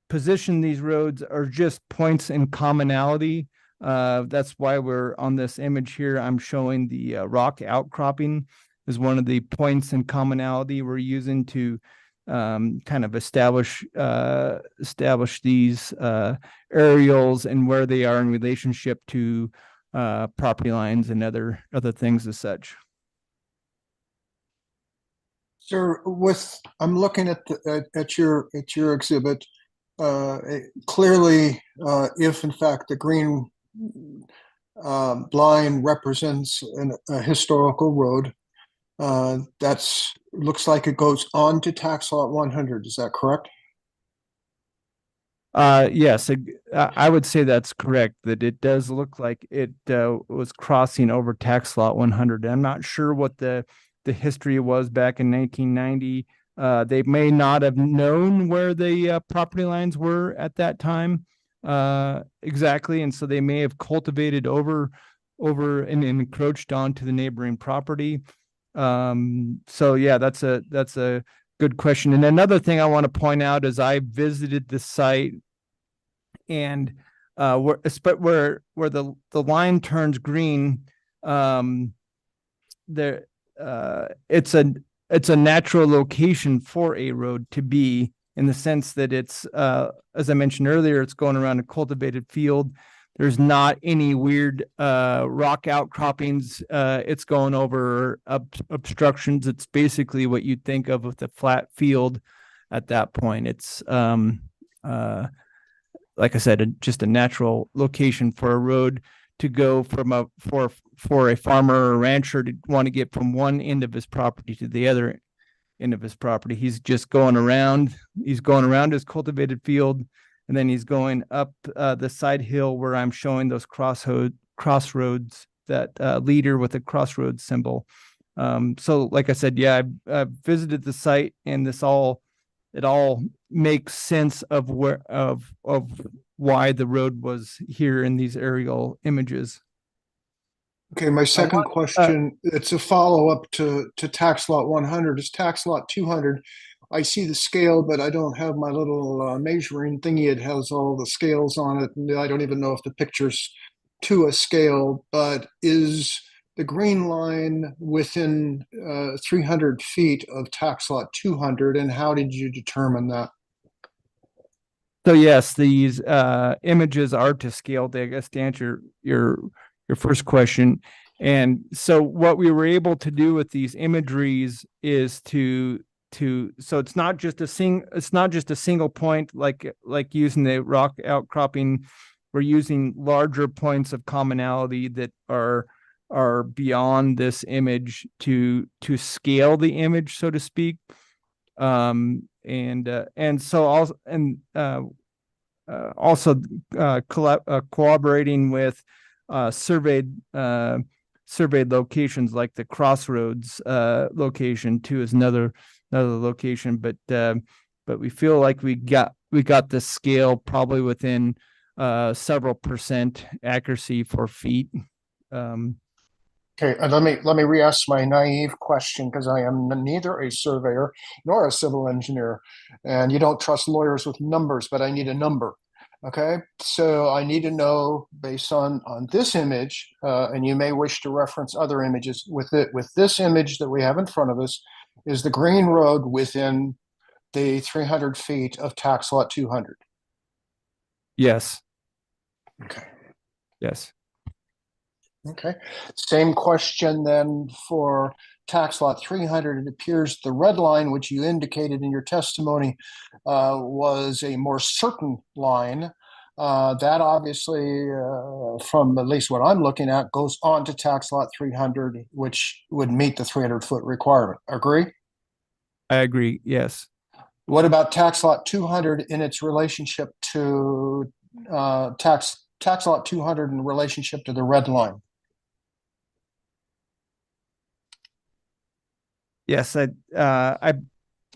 position these roads are just points in commonality. That's why we're on this image here. I'm showing the rock outcropping is one of the points in commonality we're using to kind of establish these aerials and where they are in relationship to property lines and other things as such. Sir, I'm looking at your exhibit. Clearly, if in fact the green line represents a historical road, looks like it goes on to tax lot 100. Is that correct? Yes, I would say that's correct, that it does look like it was crossing over tax lot 100. I'm not sure what the history was back in 1990. They may not have known where the property lines were at that time exactly, and so they may have cultivated over and encroached onto the neighboring property. So yeah, that's a good question. And another thing I want to point out is I visited the site, and where the line turns green, there it's a natural location for a road to be, in the sense that it's as I mentioned earlier, it's going around a cultivated field. There's not any weird rock outcroppings. It's going over obstructions. It's basically what you'd think of with a flat field at that point. It's like I said, just a natural location for a road to go from for a farmer or rancher to want to get from one end of his property to the other end of his property. He's just going around. He's going around his cultivated field, and then he's going up the side hill where I'm showing those crossroads, that leader with a crossroads symbol. So like I said, yeah, I visited the site, and it all makes sense of why the road was here in these aerial images. Okay, my second question, it's a follow-up to tax lot 100. Is tax lot 200? I see the scale, but I don't have my little measuring thingy. It has all the scales on it, and I don't even know if the picture's to a scale, but is the green line within 300 feet of tax lot 200, and how did you determine that? So yes, these images are to scale, I guess, to answer your first question. And so what we were able to do with these imageries is so it's not just a single point like using the rock outcropping. We're using larger points of commonality that are beyond this image to scale the image, so to speak. And so also cooperating with surveyed locations, like the crossroads location too is another location, but we feel like we got the scale probably within several percent accuracy for feet. Okay, let me re-ask my naive question, because I am neither a surveyor nor a civil engineer, and you don't trust lawyers with numbers, but I need a number. Okay, so I need to know, based on this image, and you may wish to reference other images with this image that we have in front of us, is the green road within the 300 feet of tax lot 200? Yes. Okay. Yes. Okay. Same question then for tax lot 300. It appears the red line, which you indicated in your testimony, was a more certain line. That obviously, from at least what I'm looking at, goes on to tax lot 300, which would meet the 300-foot requirement. Agree? I agree. Yes. What about tax lot 200 in its relationship to tax lot 200 in relationship to the red line? Yes,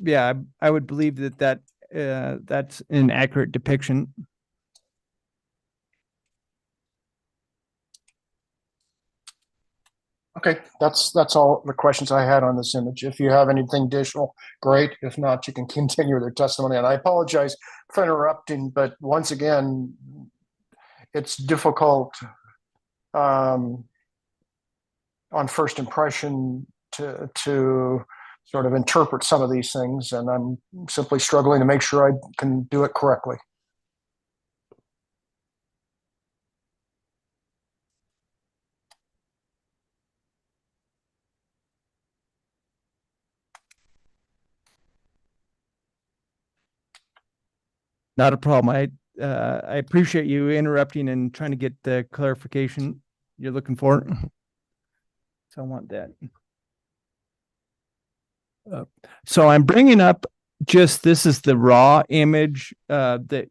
yeah, I would believe that's an accurate depiction. Okay, that's all the questions I had on this image. If you have anything additional, great. If not, you can continue their testimony. And I apologize for interrupting, but once again, it's difficult on first impression to sort of interpret some of these things, and I'm simply struggling to make sure I can do it correctly. Not a problem. I appreciate you interrupting and trying to get the clarification you're looking for. So I want that. So I'm bringing up just this is the raw image that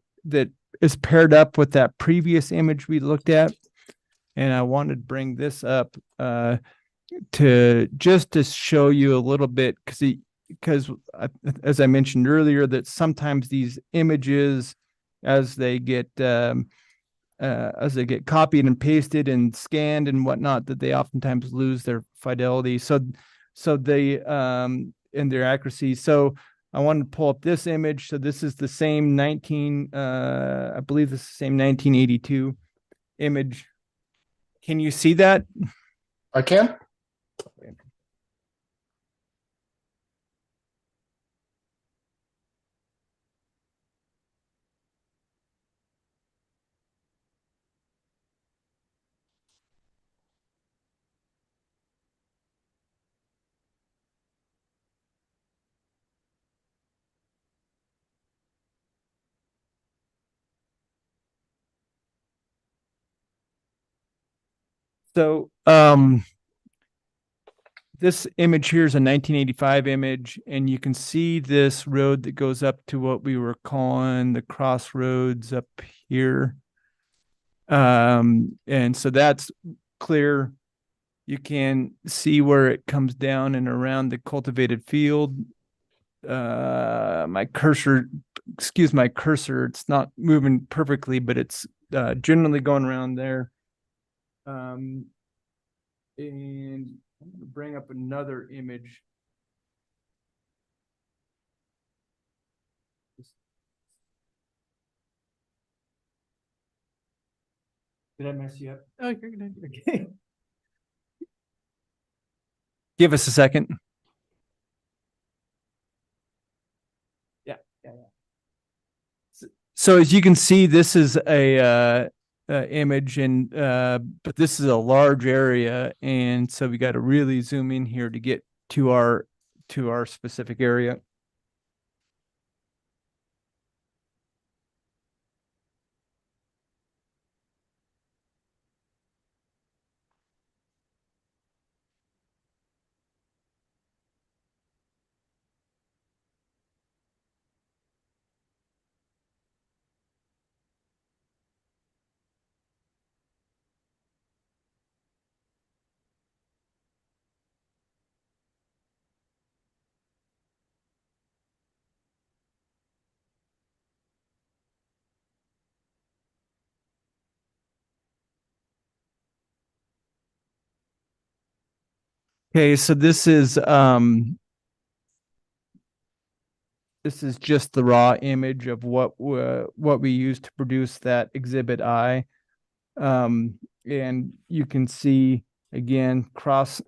is paired up with that previous image we looked at, and I wanted to bring this up to show you a little bit because as I mentioned earlier, that sometimes these images, as they get copied and pasted and scanned and whatnot, that they oftentimes lose their fidelity. So they and their accuracy. So I wanted to pull up this image. So this is the same I believe this is the same 1982 image. Can you see that? I can. So this image here is a 1985 image, and you can see this road that goes up to what we were calling the crossroads up here. And so that's clear. You can see where it comes down and around the cultivated field. My cursor, it's not moving perfectly, but it's generally going around there. And I'm going to bring up another image. Did I mess you up? Oh, you're gonna. Okay. Give us a second. Yeah. So as you can see, this is a image, and but this is a large area, and so we got to really zoom in here to get to our specific area. Okay, so this is just the raw image of what we used to produce that Exhibit I. And you can see again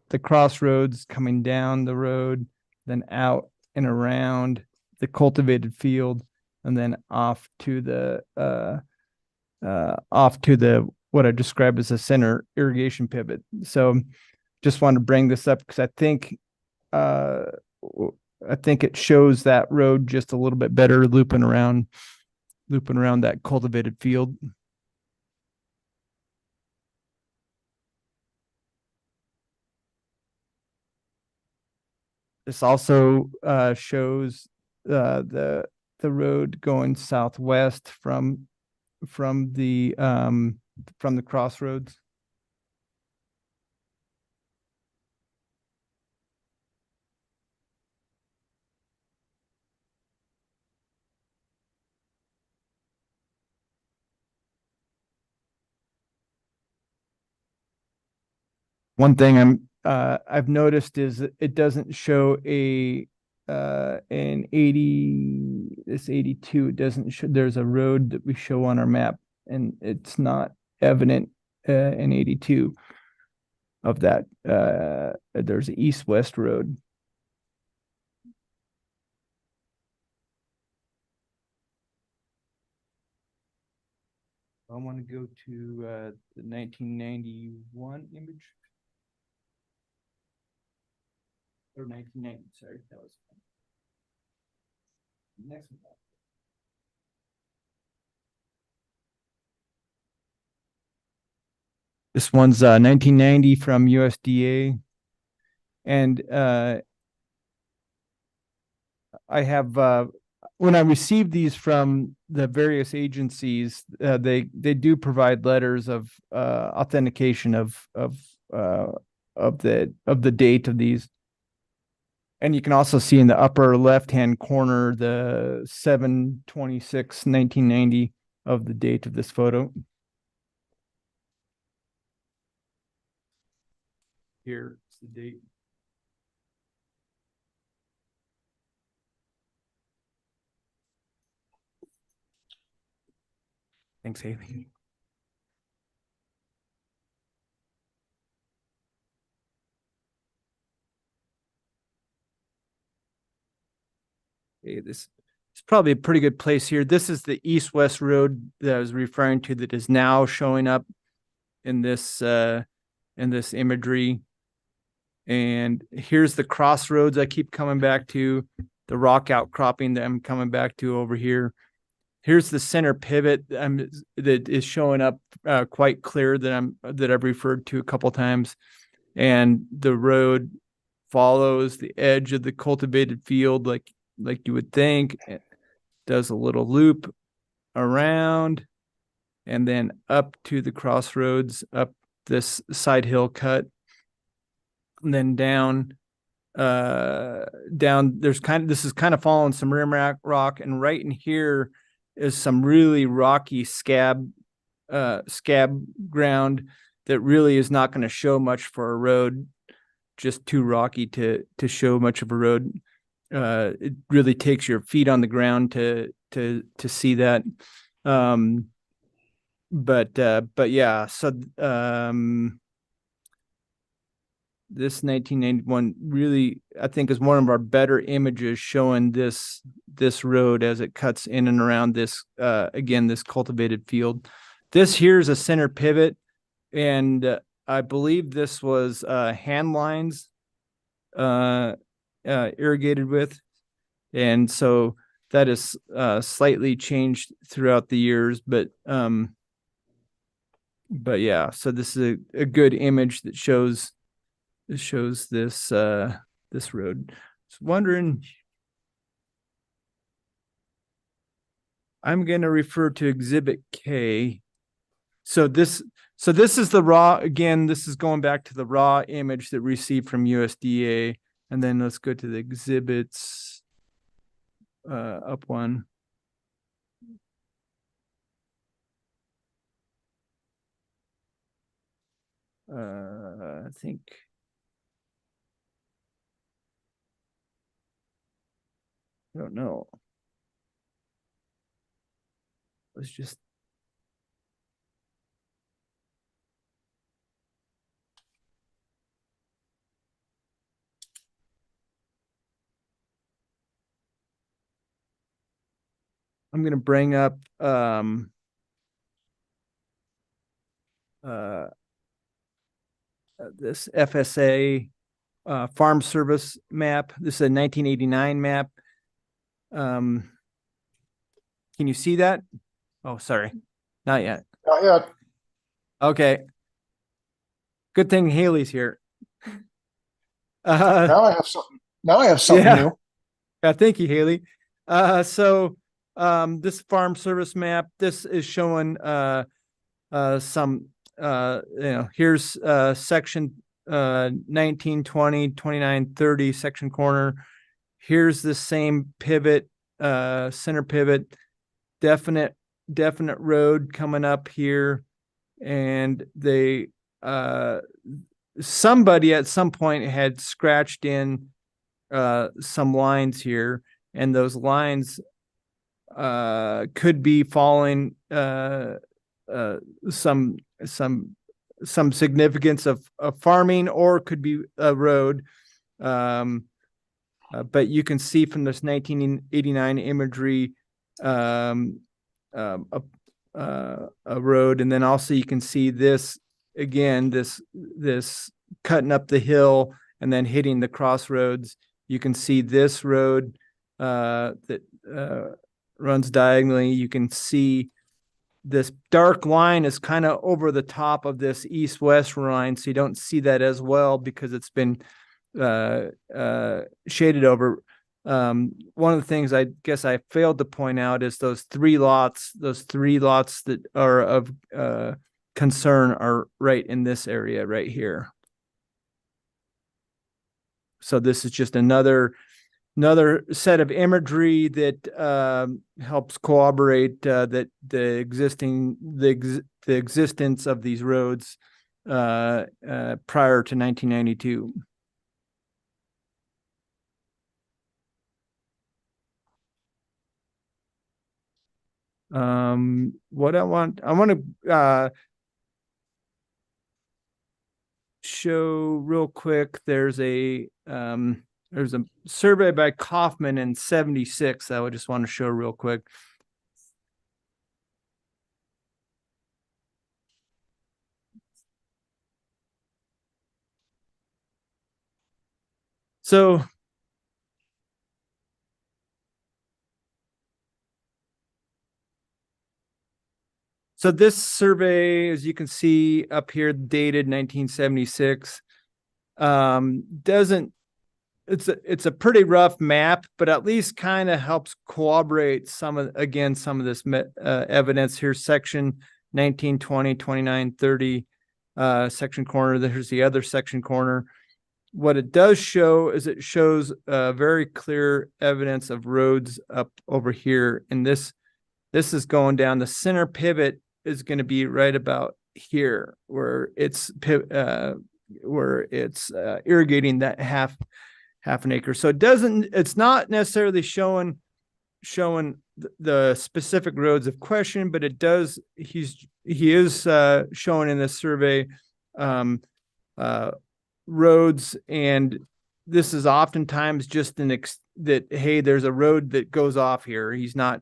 the crossroads coming down the road, then out and around the cultivated field, and then off to the what I described as a center irrigation pivot. So just wanted to bring this up because I think it shows that road just a little bit better, looping around that cultivated field. This also shows the road going southwest from the crossroads. One thing I've noticed is that it doesn't show an 80, this 82, it doesn't show, there's a road that we show on our map and it's not evident in 82 of that. There's an east-west road. I want to go to the 1991 image. Or 1990, sorry, that was next one. This one's 1990 from USDA. And I have when I received these from the various agencies, they do provide letters of authentication of the date of these. And you can also see in the upper left-hand corner the 7/26/1990 of the date of this photo. Here, it's the date. Thanks, Haley. Okay, this is probably a pretty good place here. This is the east-west road that I was referring to that is now showing up in this imagery. And here's the crossroads I keep coming back to, the rock outcropping that I'm coming back to over here. Here's the center pivot that is showing up quite clear that I've referred to a couple times. And the road follows the edge of the cultivated field like you would think. It does a little loop around and then up to the crossroads, up this side hill cut, and then down there's this is kind of following some rim rock, and right in here is some really rocky scab ground that really is not going to show much for a road, just too rocky to show much of a road. It really takes your feet on the ground to see that. But yeah, so this 1991 really, I think, is one of our better images showing this road as it cuts in and around this again, this cultivated field. This here is a center pivot, and I believe this was hand lines irrigated with, and so that is slightly changed throughout the years, but yeah, so this is a good image that shows this road. Just wondering, I'm going to refer to Exhibit K. So this is the raw, again, this is going back to the raw image that we received from USDA. And then let's go to the exhibits, up one. I think. I don't know. Let's just. I'm going to bring up this FSA Farm Service map. This is a 1989 map. Can you see that? Oh, sorry. Not yet. Not yet. Okay. Good thing Haley's here. Now I have something Yeah. new. Thank you, Haley. So this Farm Service map, this is showing some here's section 19, 20, 29, 30 section corner. Here's the same pivot, center pivot, definite road coming up here, and they somebody at some point had scratched in some lines here, and those lines could be following some significance of farming, or could be a road. But you can see from this 1989 imagery a road, and then also you can see this again, this cutting up the hill and then hitting the crossroads. You can see this road that runs diagonally. You can see this dark line is kind of over the top of this east-west line, so you don't see that as well because it's been shaded over. One of the things I guess I failed to point out is those three lots that are of concern are right in this area right here. So this is just another set of imagery that helps corroborate that the existence of these roads prior to 1992. What I want to show real quick. There's a survey by Kaufman in 76 that I would just want to show real quick. So this survey, as you can see up here, dated 1976, it's a pretty rough map, but at least kind of helps corroborate some of this evidence here. Section 19, 20, 29, 30, section corner. There's the other section corner. What it does show is it shows very clear evidence of roads up over here. And this is going down. The center pivot is going to be right about here where it's irrigating that half an acre. So it's not necessarily showing the specific roads of question, but it does, he is showing in this survey roads, and this is oftentimes just that, hey, there's a road that goes off here. He's not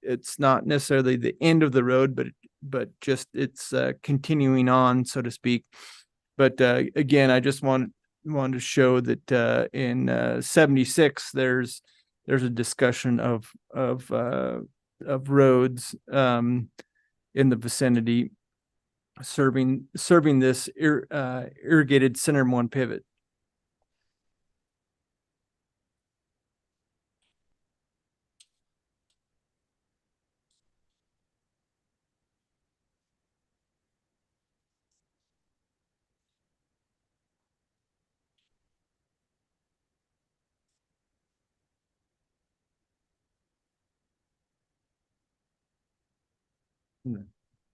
it's not necessarily the end of the road, but just it's continuing on, so to speak. But again, I just wanted to show that in 76 there's a discussion of roads in the vicinity serving this irrigated center one pivot.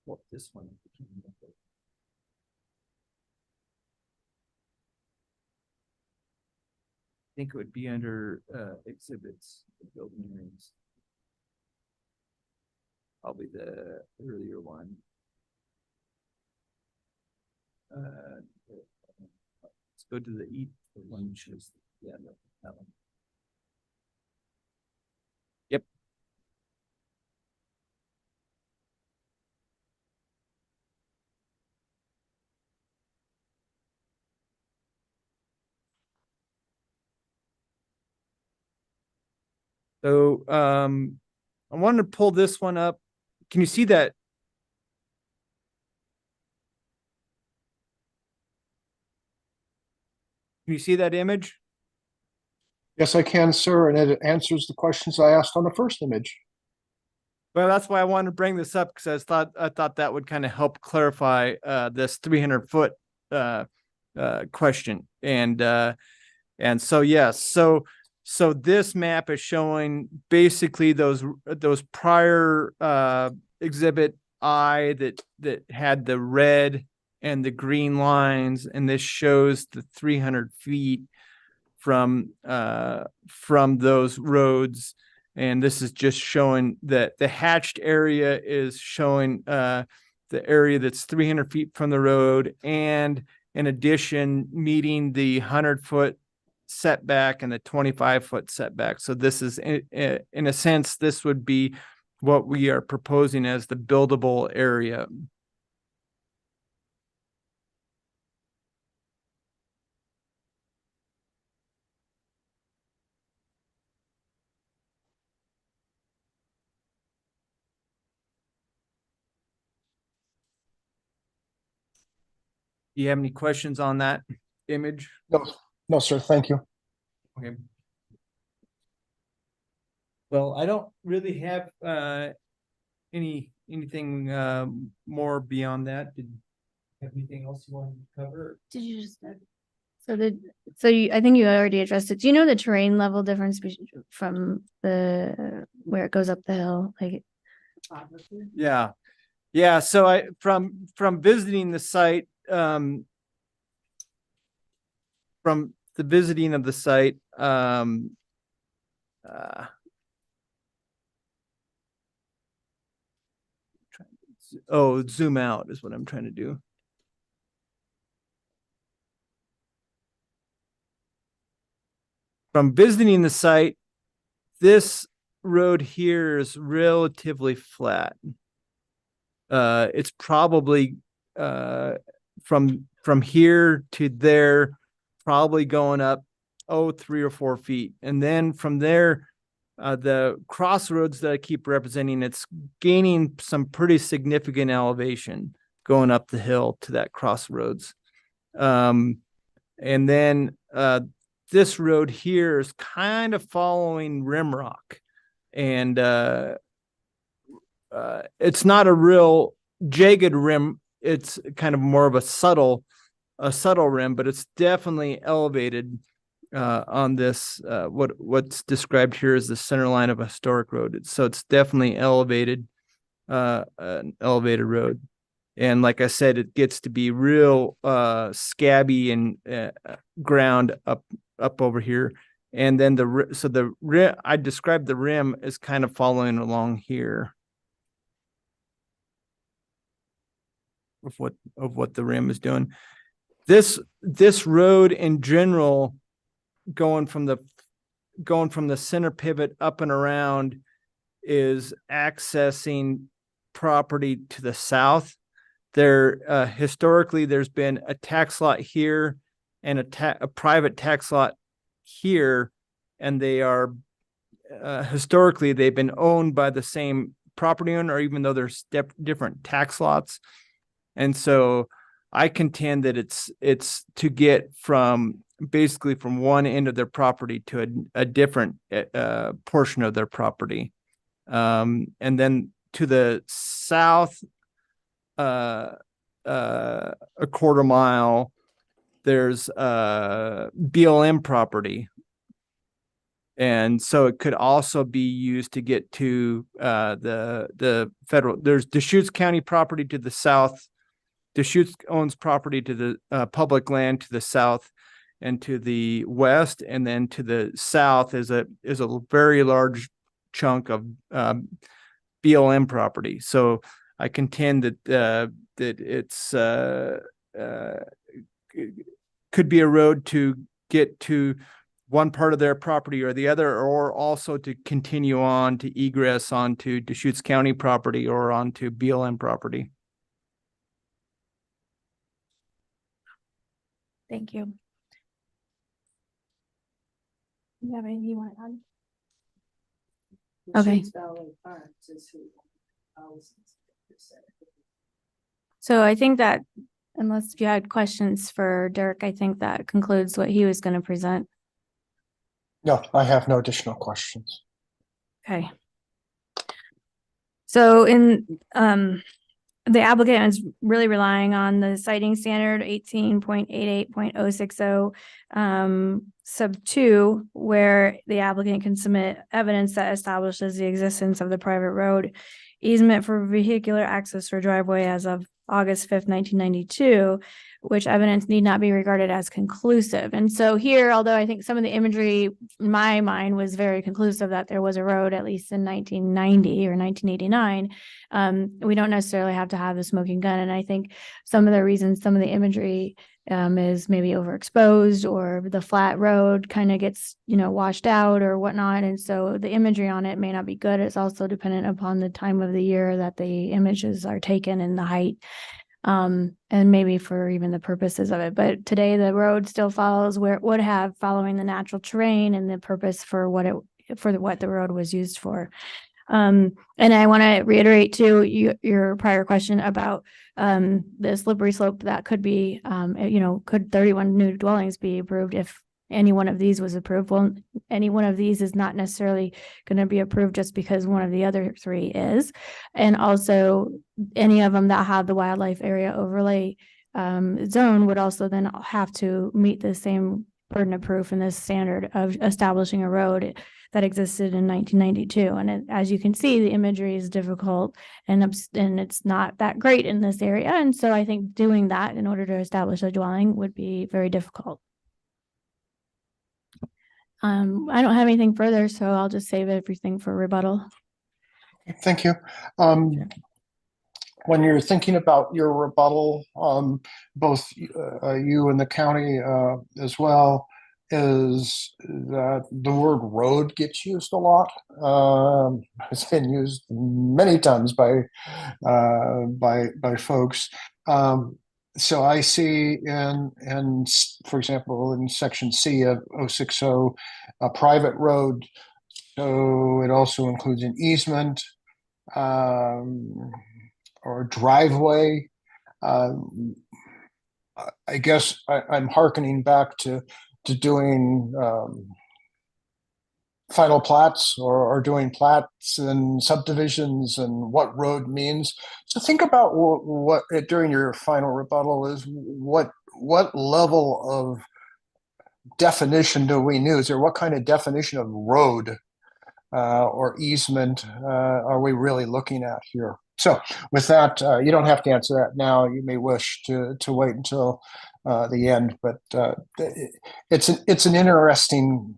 What this one? I think it would be under exhibits, building areas. Probably the earlier one. Let's go to the one that shows, yeah, that one. Yep. So I wanted to pull this one up. Can you see that? Can you see that image? Yes, I can, sir, and it answers the questions I asked on the first image. Well, that's why I wanted to bring this up, because I thought that would kind of help clarify this 300-foot question. And so yes, so this map is showing basically those prior exhibit I that had the red and the green lines, and this shows the 300 feet from those roads. And this is just showing that the hatched area is showing the area that's 300 feet from the road, and in addition, meeting the 100-foot setback and the 25-foot setback. So this is, in a sense, this would be what we are proposing as the buildable area. Do you have any questions on that image? No, no, sir, thank you. Okay. Well, I don't really have anything more beyond that. Did you have anything else you wanted to cover? Did you just? I think you already addressed it. Do you know the terrain level difference from where it goes up the hill? Like, Yeah. Yeah. So from visiting the site, from the visiting of the site, zoom out is what I'm trying to do. From visiting the site, this road here is relatively flat. It's probably from here to there, probably going up 3 or 4 feet. And then from there, the crossroads that I keep representing, it's gaining some pretty significant elevation going up the hill to that crossroads. And then this road here is kind of following Rimrock, and it's not a real jagged rim. It's kind of more of a subtle rim, but it's definitely elevated on this. What's described here is the center line of a historic road. So it's definitely elevated, an elevated road. And like I said, it gets to be real scabby and ground up over here. And then the rim, I described the rim as kind of following along here of what the rim is doing. This road in general, going from the center pivot up and around, is accessing property to the south. There historically there's been a tax lot here and a private tax lot here, and they are historically they've been owned by the same property owner, even though there's different tax lots. And so I contend that it's to get basically from one end of their property to a different portion of their property. And then to the south, a quarter mile, there's BLM property. And so it could also be used to get to the federal. There's Deschutes County property to the south. Deschutes owns property to the public land to the south and to the west, and then to the south is a very large chunk of BLM property. So I contend that it's could be a road to get to one part of their property or the other, or also to continue on to egress onto Deschutes County property or onto BLM property. thank you. You have anything you want to add? Okay. So I think that unless you had questions for Dirk, I think that concludes what he was going to present. No, I have no additional questions. Okay. So the applicant is really relying on the citing standard 18.88.060 sub 2, where the applicant can submit evidence that establishes the existence of the private road easement for vehicular access for driveway as of August 5th, 1992, which evidence need not be regarded as conclusive. And so here, although I think some of the imagery in my mind was very conclusive that there was a road at least in 1990 or 1989, we don't necessarily have to have the smoking gun. And I think some of the reasons, some of the imagery is maybe overexposed, or the flat road kind of gets, washed out or whatnot. And so the imagery on it may not be good. It's also dependent upon the time of the year that the images are taken and the height, and maybe for even the purposes of it. But today the road still follows where it would have, following the natural terrain and the purpose for what the road was used for. And I want to reiterate too, your prior question about the slippery slope that could be, could 31 new dwellings be approved if any one of these was approved? Well, any one of these is not necessarily going to be approved just because one of the other three is. And also any of them that have the wildlife area overlay zone would also then have to meet the same burden of proof and this standard of establishing a road that existed in 1992. And as you can see, the imagery is difficult and it's not that great in this area. And so I think doing that in order to establish a dwelling would be very difficult. I don't have anything further, so I'll just save everything for rebuttal. Thank you. When you're thinking about your rebuttal, both you and the county as well, is that the word road gets used a lot. It's been used many times by folks. So I see in, for example, in section C of 060, a private road. So it also includes an easement or driveway. I guess I'm hearkening back to doing final plats or doing plats and subdivisions and what road means. So think about what during your final rebuttal is what level of definition do we use, or what kind of definition of road or easement are we really looking at here? So with that, you don't have to answer that now. You may wish to wait until the end, but it's an interesting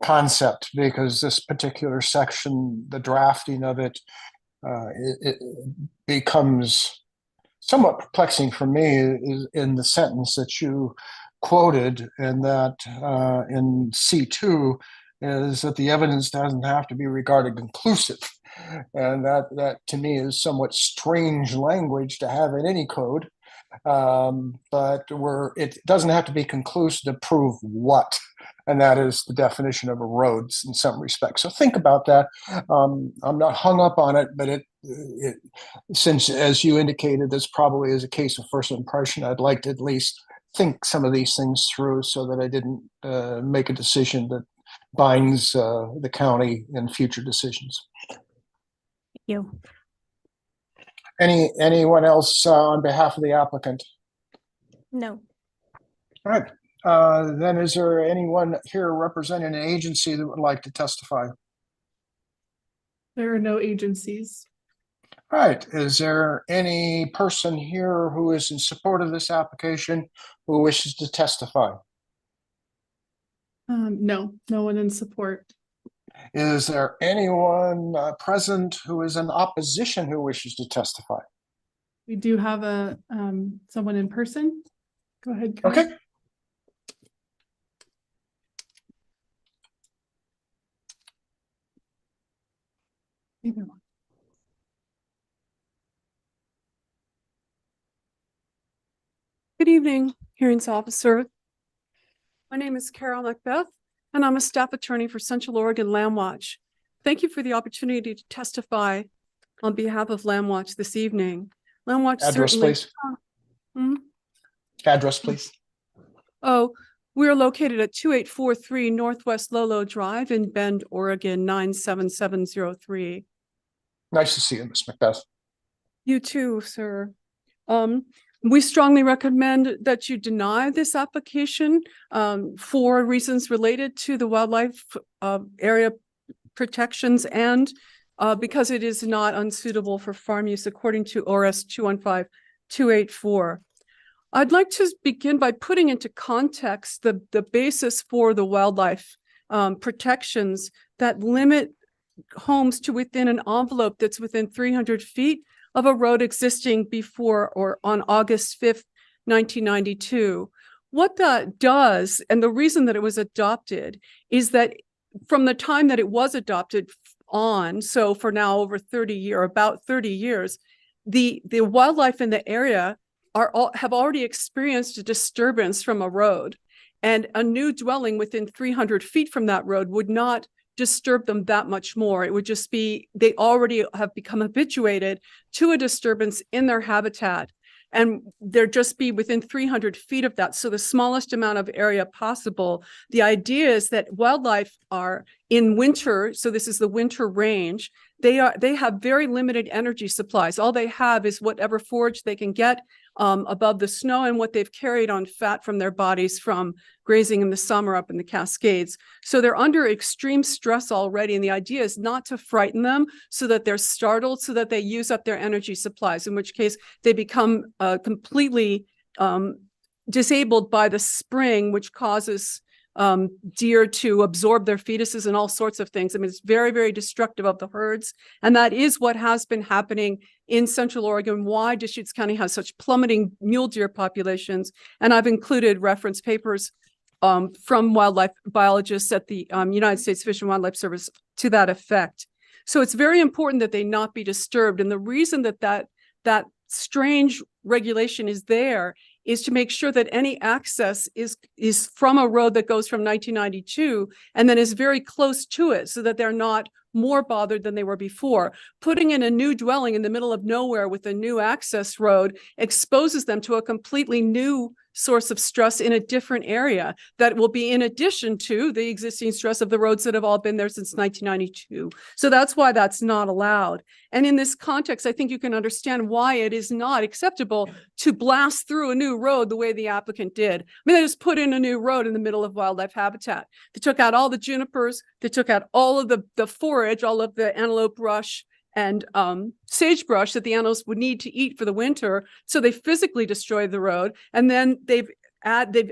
concept, because this particular section, the drafting of it, it becomes somewhat perplexing for me in the sentence that you quoted, and that in C2 is that the evidence doesn't have to be regarded conclusive. And that to me is somewhat strange language to have in any code. But it doesn't have to be conclusive to prove what, and that is the definition of a road in some respects. So think about that. I'm not hung up on it, but since, as you indicated, this probably is a case of first impression, I'd like to at least think some of these things through so that I didn't make a decision that binds the county in future decisions. Thank you. Anyone else on behalf of the applicant? No. All right. Then is there anyone here representing an agency that would like to testify? There are no agencies. All right. Is there any person here who is in support of this application who wishes to testify? No one in support. Is there anyone present who is in opposition who wishes to testify? We do have someone in person. Go ahead, Craig. Okay. Either one. Good evening, hearings officer. My name is Carol Macbeth, and I'm a staff attorney for Central Oregon Land Watch. Thank you for the opportunity to testify on behalf of Land Watch this evening. Land Watch Address, certainly. please. Address, please. Oh, we're located at 2843 Northwest Lolo Drive in Bend, Oregon, 97703. Nice to see you, Ms. Macbeth. You too, sir. We strongly recommend that you deny this application for reasons related to the wildlife area protections and because it is not unsuitable for farm use according to ORS 215284. I'd like to begin by putting into context the basis for the wildlife protections that limit homes to within an envelope that's within 300 feet of a road existing before or on August 5th, 1992. What that does, and the reason that it was adopted, is that from the time that it was adopted on, so for now over about 30 years, the wildlife in the area have already experienced a disturbance from a road, and a new dwelling within 300 feet from that road would not disturb them that much more. It would just be, they already have become habituated to a disturbance in their habitat, and they'd just be within 300 feet of that. So the smallest amount of area possible. The idea is that wildlife are in winter, so this is the winter range, they have very limited energy supplies. All they have is whatever forage they can get above the snow and what they've carried on fat from their bodies from grazing in the summer up in the Cascades. So they're under extreme stress already. And the idea is not to frighten them so that they're startled, so that they use up their energy supplies, in which case they become completely disabled by the spring, which causes deer to absorb their fetuses and all sorts of things. I mean, it's very, very destructive of the herds. And that is what has been happening in Central Oregon, why Deschutes County has such plummeting mule deer populations. And I've included reference papers from wildlife biologists at the United States Fish and Wildlife Service to that effect. So it's very important that they not be disturbed. And the reason that strange regulation is there is to make sure that any access is from a road that goes from 1992 and then is very close to it, so that they're not more bothered than they were before. Putting in a new dwelling in the middle of nowhere with a new access road exposes them to a completely new source of stress in a different area that will be in addition to the existing stress of the roads that have all been there since 1992. So that's why that's not allowed. And in this context, I think you can understand why it is not acceptable to blast through a new road the way the applicant did. I mean, they just put in a new road in the middle of wildlife habitat. They took out all the junipers, they took out all of the forage, all of the antelope brush and sagebrush that the animals would need to eat for the winter. So they physically destroyed the road. And then they've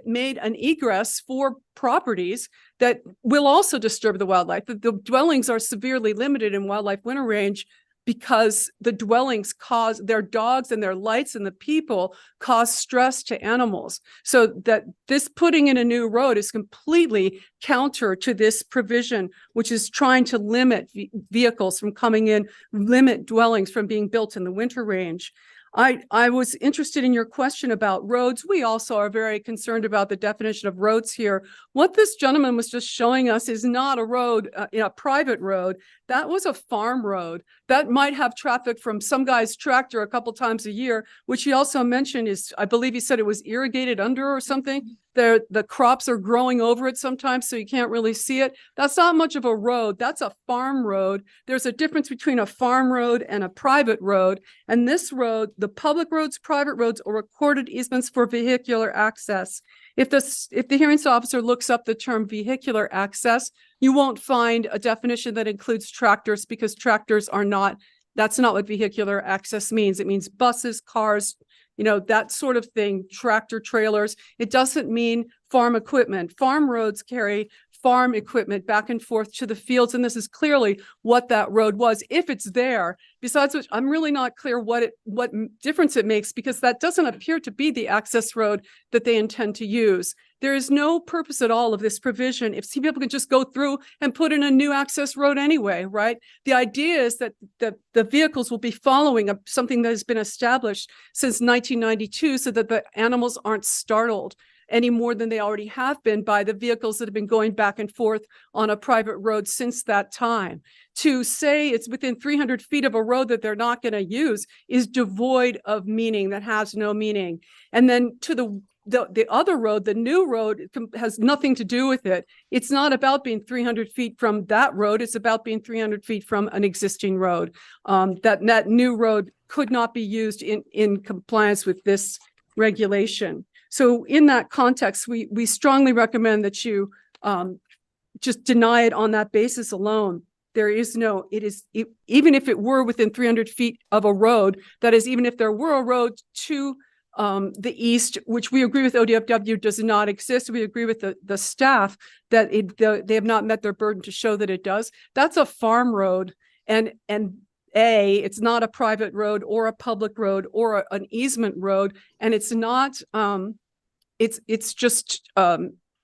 made an egress for properties that will also disturb the wildlife. The dwellings are severely limited in wildlife winter range because the dwellings cause their dogs and their lights and the people cause stress to animals. So that this putting in a new road is completely counter to this provision, which is trying to limit vehicles from coming in, limit dwellings from being built in the winter range. I was interested in your question about roads. We also are very concerned about the definition of roads here. What this gentleman was just showing us is not a road, a private road. That was a farm road that might have traffic from some guy's tractor a couple times a year, which he also mentioned is, I believe he said it was irrigated under or something. The crops are growing over it sometimes, so you can't really see it. That's not much of a road. That's a farm road. There's a difference between a farm road and a private road. And this road, the public roads, private roads, or recorded easements for vehicular access. If the hearings officer looks up the term vehicular access, you won't find a definition that includes tractors, because tractors are not, that's not what vehicular access means. It means buses, cars, you know, that sort of thing, tractor trailers. It doesn't mean farm equipment. Farm roads carry farm equipment back and forth to the fields. And this is clearly what that road was, if it's there. Besides which, I'm really not clear what difference it makes, because that doesn't appear to be the access road that they intend to use. There is no purpose at all of this provision if people can just go through and put in a new access road anyway, right? The idea is that the vehicles will be following something that has been established since 1992, so that the animals aren't startled any more than they already have been by the vehicles that have been going back and forth on a private road since that time. To say it's within 300 feet of a road that they're not going to use is devoid of meaning, that has no meaning. And then to the other road, the new road, has nothing to do with it. It's not about being 300 feet from that road. It's about being 300 feet from an existing road. That new road could not be used in compliance with this regulation. So in that context, we strongly recommend that you just deny it on that basis alone. There is no, even if it were within 300 feet of a road, that is, even if there were a road to the east, which we agree with ODFW does not exist. We agree with the staff that they have not met their burden to show that it does. That's a farm road, and it's not a private road or a public road or an easement road, and it's not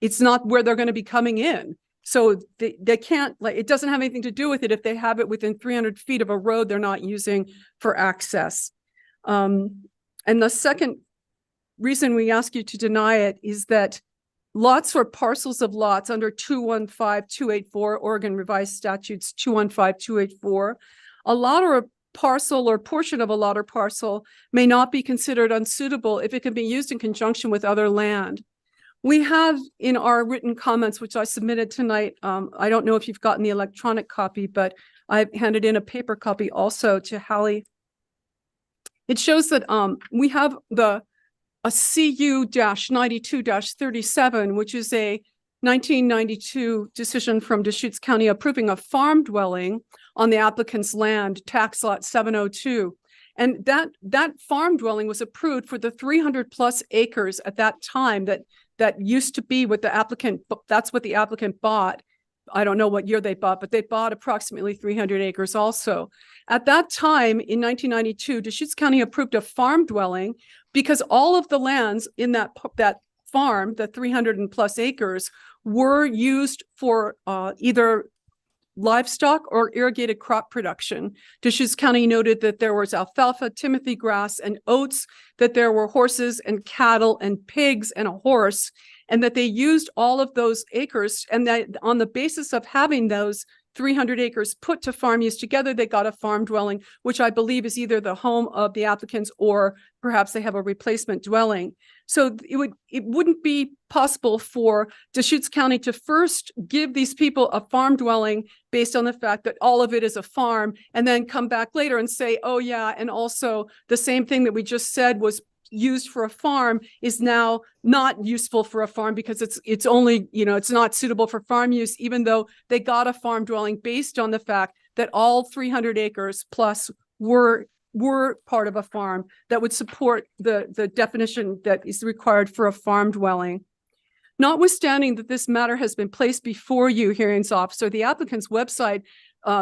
it's not where they're going to be coming in. So they can't, like, it doesn't have anything to do with it if they have it within 300 feet of a road they're not using for access. And the second reason we ask you to deny it is that lots or parcels of lots under 215284, Oregon Revised Statutes 215284, a lot or a parcel or portion of a lot or parcel may not be considered unsuitable if it can be used in conjunction with other land. We have in our written comments, which I submitted tonight, I don't know if you've gotten the electronic copy, but I've handed in a paper copy also to Hallie. It shows that we have a CU-92-37, which is a 1992 decision from Deschutes County approving a farm dwelling on the applicant's land, tax lot 702. And that farm dwelling was approved for the 300 plus acres at that time that used to be what the applicant, that's what the applicant bought. I don't know what year they bought, but they bought approximately 300 acres also. At that time in 1992, Deschutes County approved a farm dwelling because all of the lands in that farm, the 300 and plus acres, were used for either livestock or irrigated crop production. Deschutes County noted that there was alfalfa, timothy grass, and oats, that there were horses and cattle and pigs and a horse, and that they used all of those acres, and that on the basis of having those 300 acres put to farm use together, they got a farm dwelling, which I believe is either the home of the applicants or perhaps they have a replacement dwelling. So it wouldn't be possible for Deschutes County to first give these people a farm dwelling based on the fact that all of it is a farm, and then come back later and say, oh yeah, and also the same thing that we just said was used for a farm is now not useful for a farm because it's only, it's not suitable for farm use, even though they got a farm dwelling based on the fact that all 300 acres plus were part of a farm that would support the definition that is required for a farm dwelling. Notwithstanding that this matter has been placed before you, hearings officer, the applicant's website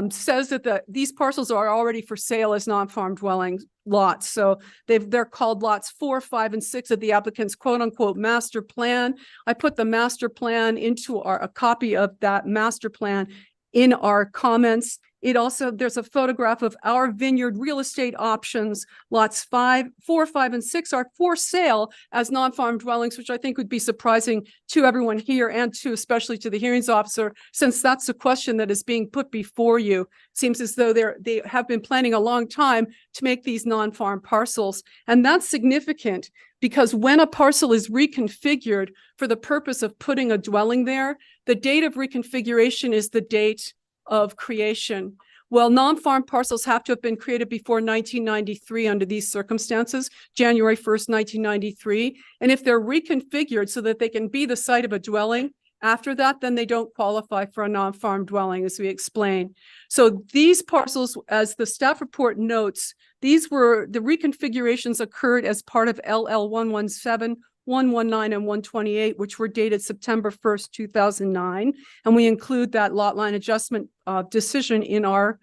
says that these parcels are already for sale as non-farm dwelling lots. So they're called lots 4, 5, and 6 of the applicant's quote unquote master plan. I put the master plan into a copy of that master plan in our comments. There's a photograph of our vineyard real estate options. Lots 4, 5, and 6 are for sale as non-farm dwellings, which I think would be surprising to everyone here and especially to the hearings officer, since that's the question that is being put before you. It seems as though they have been planning a long time to make these non-farm parcels. And that's significant because when a parcel is reconfigured for the purpose of putting a dwelling there, the date of reconfiguration is the date of creation. Well, non-farm parcels have to have been created before 1993 under these circumstances, January 1st, 1993. And if they're reconfigured so that they can be the site of a dwelling after that, then they don't qualify for a non-farm dwelling, as we explain. So these parcels, as the staff report notes, the reconfigurations occurred as part of LL 117, 119, and 128, which were dated September 1st, 2009. And we include that lot line adjustment decision in our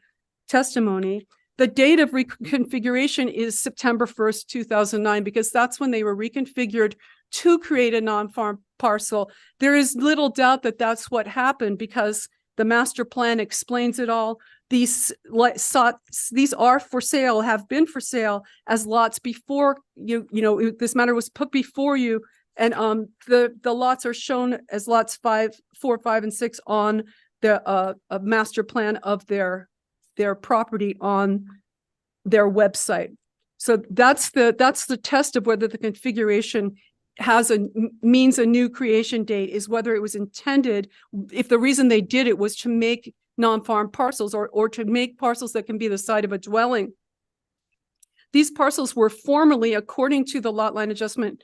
testimony. The date of reconfiguration is September 1st, 2009, because that's when they were reconfigured to create a non-farm parcel. There is little doubt that that's what happened because the master plan explains it all. These are for sale, have been for sale as lots before this matter was put before you. And the lots are shown as lots 4, 5, and 6 on the master plan of their property on their website. So that's the test of whether the configuration means a new creation date, is whether it was intended, if the reason they did it was to make non-farm parcels or to make parcels that can be the site of a dwelling. These parcels were formerly, according to the lot line adjustment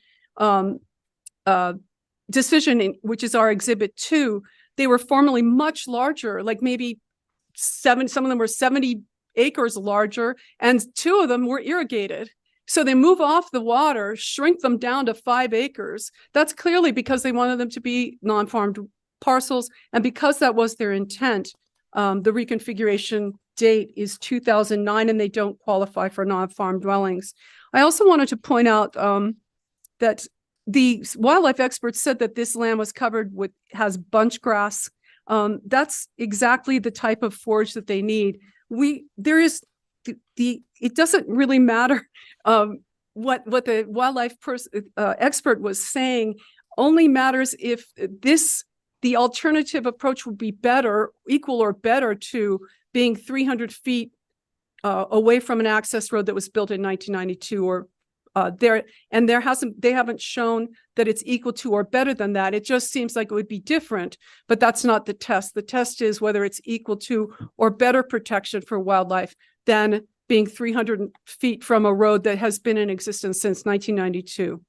decision, which is our exhibit 2, they were formerly much larger, like maybe some of them were 70 acres larger, and 2 of them were irrigated. So they move off the water, shrink them down to 5 acres. That's clearly because they wanted them to be non-farmed parcels. And because that was their intent, the reconfiguration date is 2009, and they don't qualify for non-farm dwellings. I also wanted to point out that the wildlife experts said that this land was covered with, has bunch grass. That's exactly the type of forage that they need. It doesn't really matter what the wildlife expert was saying. Only matters if the alternative approach would be better, equal or better to being 300 feet away from an access road that was built in 1992 or they haven't shown that it's equal to or better than that. It just seems like it would be different, but that's not the test. The test is whether it's equal to or better protection for wildlife than being 300 feet from a road that has been in existence since 1992.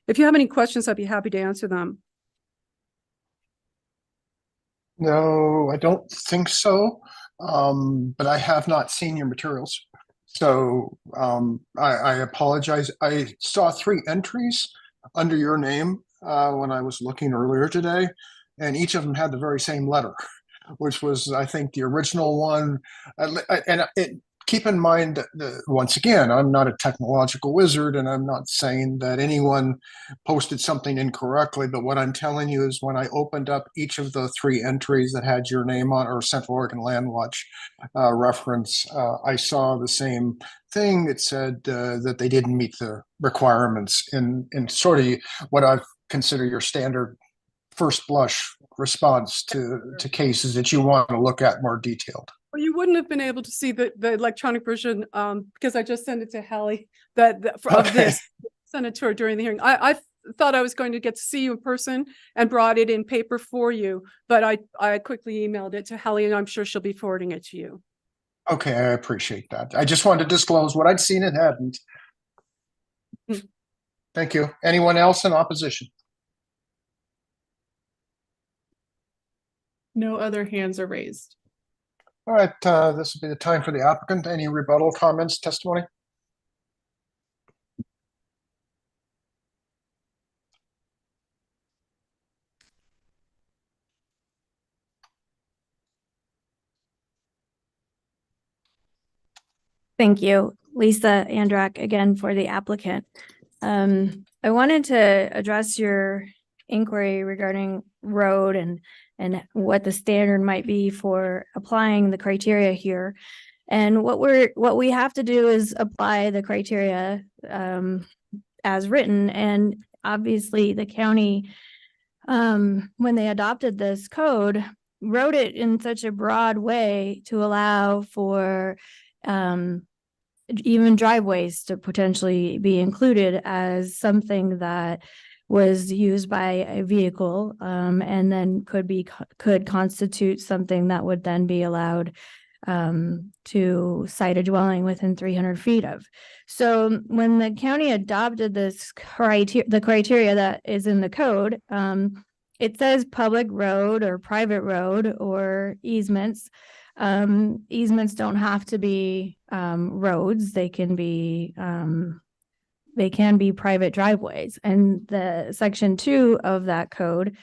If you have any questions, I'd be happy to answer them. No, I don't think so. But I have not seen your materials. So I apologize. I saw 3 entries under your name when I was looking earlier today, and each of them had the very same letter, which was, I think, the original one. Keep in mind that, once again, I'm not a technological wizard, and I'm not saying that anyone posted something incorrectly, but what I'm telling you is when I opened up each of the 3 entries that had your name on, or Central Oregon Land Watch reference, I saw the same thing. It said that they didn't meet the requirements in sort of what I consider your standard first blush response to cases that you want to look at more detailed. Well, you wouldn't have been able to see the electronic version because I just sent it to Hallie of this. Sent it to her during the hearing. I thought I was going to get to see you in person and brought it in paper for you, but I quickly emailed it to Hallie, and I'm sure she'll be forwarding it to you. Okay, I appreciate that. I just wanted to disclose what I'd seen and hadn't. Thank you. Anyone else in opposition? No other hands are raised. All right, this will be the time for the applicant. Any rebuttal comments, testimony? Thank you, Lisa Andrak, again for the applicant. I wanted to address your inquiry regarding road and what the standard might be for applying the criteria here. And what we have to do is apply the criteria as written. And obviously the county, when they adopted this code, wrote it in such a broad way to allow for even driveways to potentially be included as something that was used by a vehicle and then could constitute something that would then be allowed to site a dwelling within 300 feet of. So when the county adopted this the criteria that is in the code, it says public road or private road or easements. Easements don't have to be roads. They can be private driveways. And the section 2 of that code,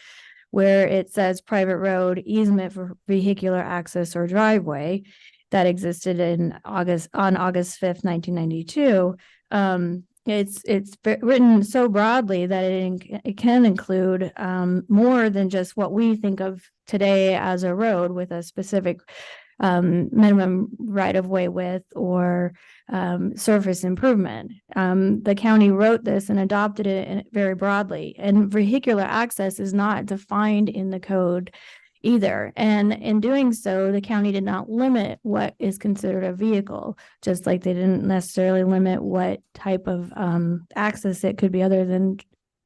where it says private road easement for vehicular access or driveway, that existed on August 5th, 1992. It's written so broadly that it can include more than just what we think of today as a road with a specific minimum right-of-way width or surface improvement. The county wrote this and adopted it very broadly, and vehicular access is not defined in the code either. And in doing so, the county did not limit what is considered a vehicle, just like they didn't necessarily limit what type of access it could be other than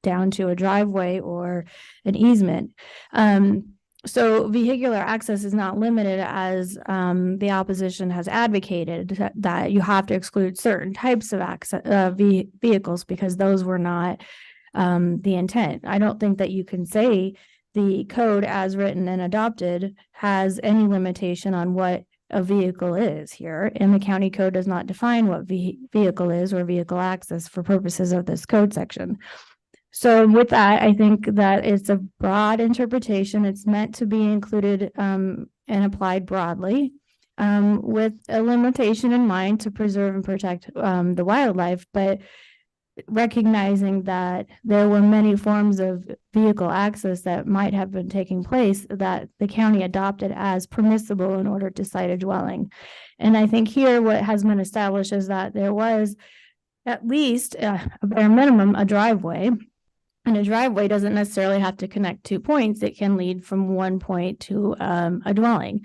down to a driveway or an easement. So vehicular access is not limited as the opposition has advocated that you have to exclude certain types of access vehicles because those were not the intent. I don't think that you can say the code as written and adopted has any limitation on what a vehicle is here, and the county code does not define what vehicle is or vehicle access for purposes of this code section. So with that, I think that it's a broad interpretation. It's meant to be included and applied broadly, with a limitation in mind to preserve and protect the wildlife, but recognizing that there were many forms of vehicle access that might have been taking place that the county adopted as permissible in order to site a dwelling. And I think here what has been established is that there was at least a bare minimum a driveway. And a driveway doesn't necessarily have to connect 2 points. It can lead from one point to a dwelling.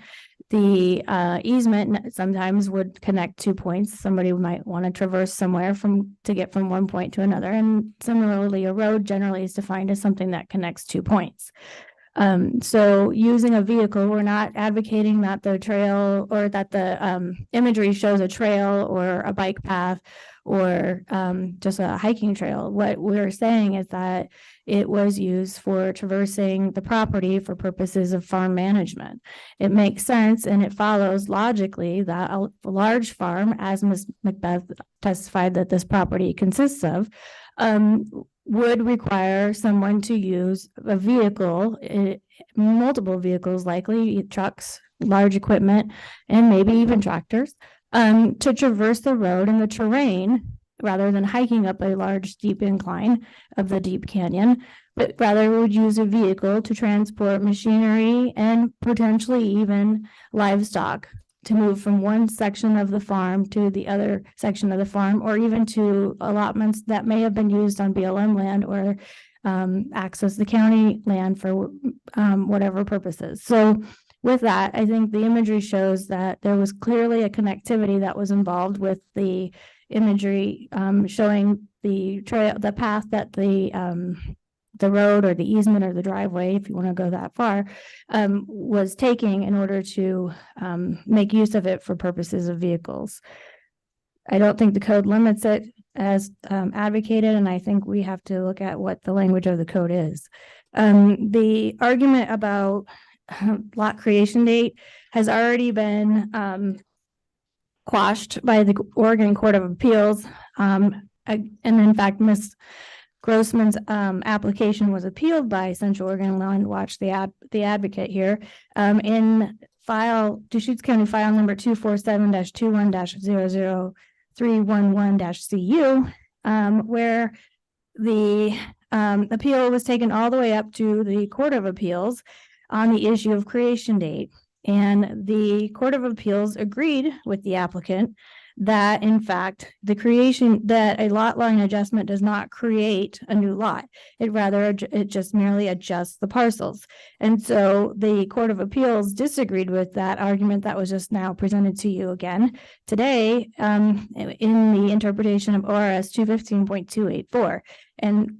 The easement sometimes would connect 2 points. Somebody might want to traverse somewhere to get from one point to another. And similarly, a road generally is defined as something that connects 2 points. So using a vehicle, we're not advocating that the trail or that the imagery shows a trail or a bike path or just a hiking trail. What we're saying is that it was used for traversing the property for purposes of farm management. It makes sense and it follows logically that a large farm, as Ms. Macbeth testified that this property consists of, would require someone to use a vehicle, multiple vehicles, likely trucks, large equipment, and maybe even tractors, to traverse the road and the terrain rather than hiking up a large steep incline of the deep canyon, but rather would use a vehicle to transport machinery and potentially even livestock to move from one section of the farm to the other section of the farm, or even to allotments that may have been used on BLM land or access the county land for whatever purposes. So with that, I think the imagery shows that there was clearly a connectivity that was involved with the imagery showing the trail, the path that the road or the easement or the driveway, if you want to go that far, was taking in order to make use of it for purposes of vehicles. I don't think the code limits it as advocated, and I think we have to look at what the language of the code is. The argument about lot creation date has already been quashed by the Oregon Court of Appeals. And in fact, Ms. Grossman's application was appealed by Central Oregon Land Watch, the advocate here, in Deschutes County file number 247-21-00311-CU, where the appeal was taken all the way up to the Court of Appeals on the issue of creation date. And the Court of Appeals agreed with the applicant that in fact, that a lot line adjustment does not create a new lot. It just merely adjusts the parcels. And so the Court of Appeals disagreed with that argument that was just now presented to you again today in the interpretation of ORS 215.284. And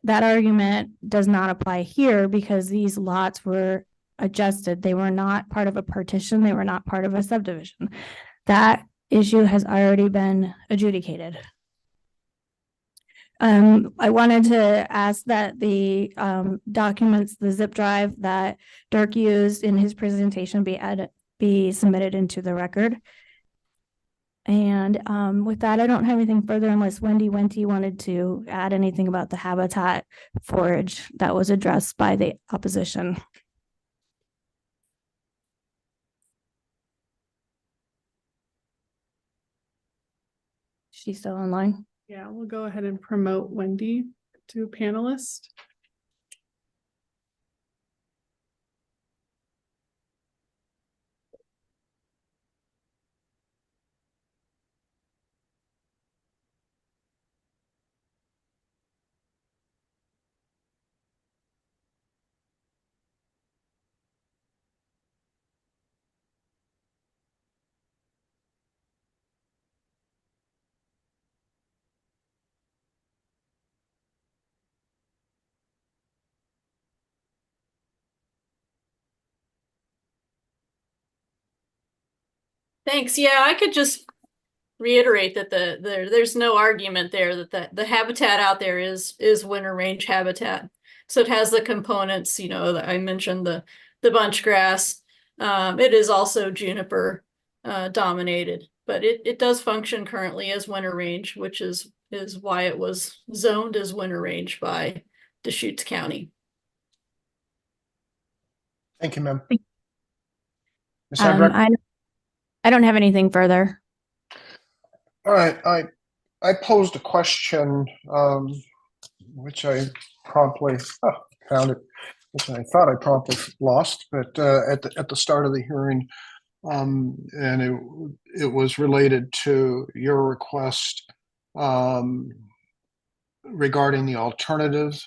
that argument does not apply here because these lots were adjusted. They were not part of a partition. They were not part of a subdivision. That issue has already been adjudicated. I wanted to ask that the documents, the zip drive that Dirk used in his presentation be submitted into the record. And with that, I don't have anything further unless Wendy Wente wanted to add anything about the habitat forage that was addressed by the opposition. She's still online? Yeah, we'll go ahead and promote Wendy to panelist. Thanks. Yeah, I could just reiterate that there's no argument there that the habitat out there is winter range habitat. So it has the components, you know, that I mentioned, the bunch grass. It is also juniper dominated, but it does function currently as winter range, which is why it was zoned as winter range by Deschutes County. Thank you, ma'am. Thank- Ms. Hendrick? I don't have anything further. All right, I posed a question, which I promptly found it, which I thought I promptly lost, but at the start of the hearing, and it was related to your request regarding the alternative,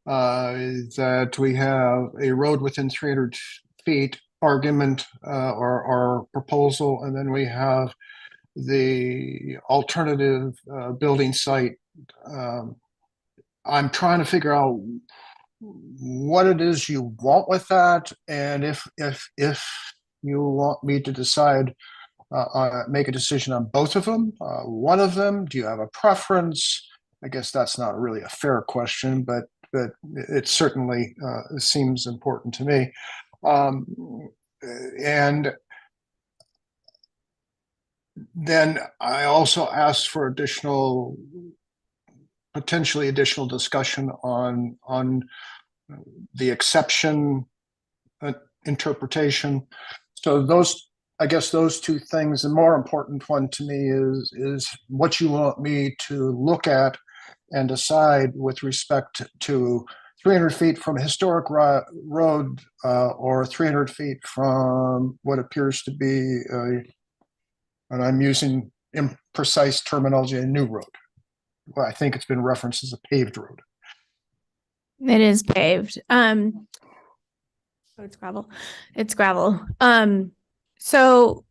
that we have a road within 300 feet argument or proposal, and then we have the alternative building site. I'm trying to figure out what it is you want with that, and if you want me to decide, make a decision on both of them, one of them. Do you have a preference? I guess that's not really a fair question, but it certainly seems important to me. And then I also asked for potentially additional discussion on the exception interpretation. So I guess those two things. The more important one to me is what you want me to look at and decide with respect to 300 feet from a historic road or 300 feet from what appears to be and I'm using imprecise terminology, a new road. Well, I think it's been referenced as a paved road. It is paved. Oh, it's gravel. It's gravel. So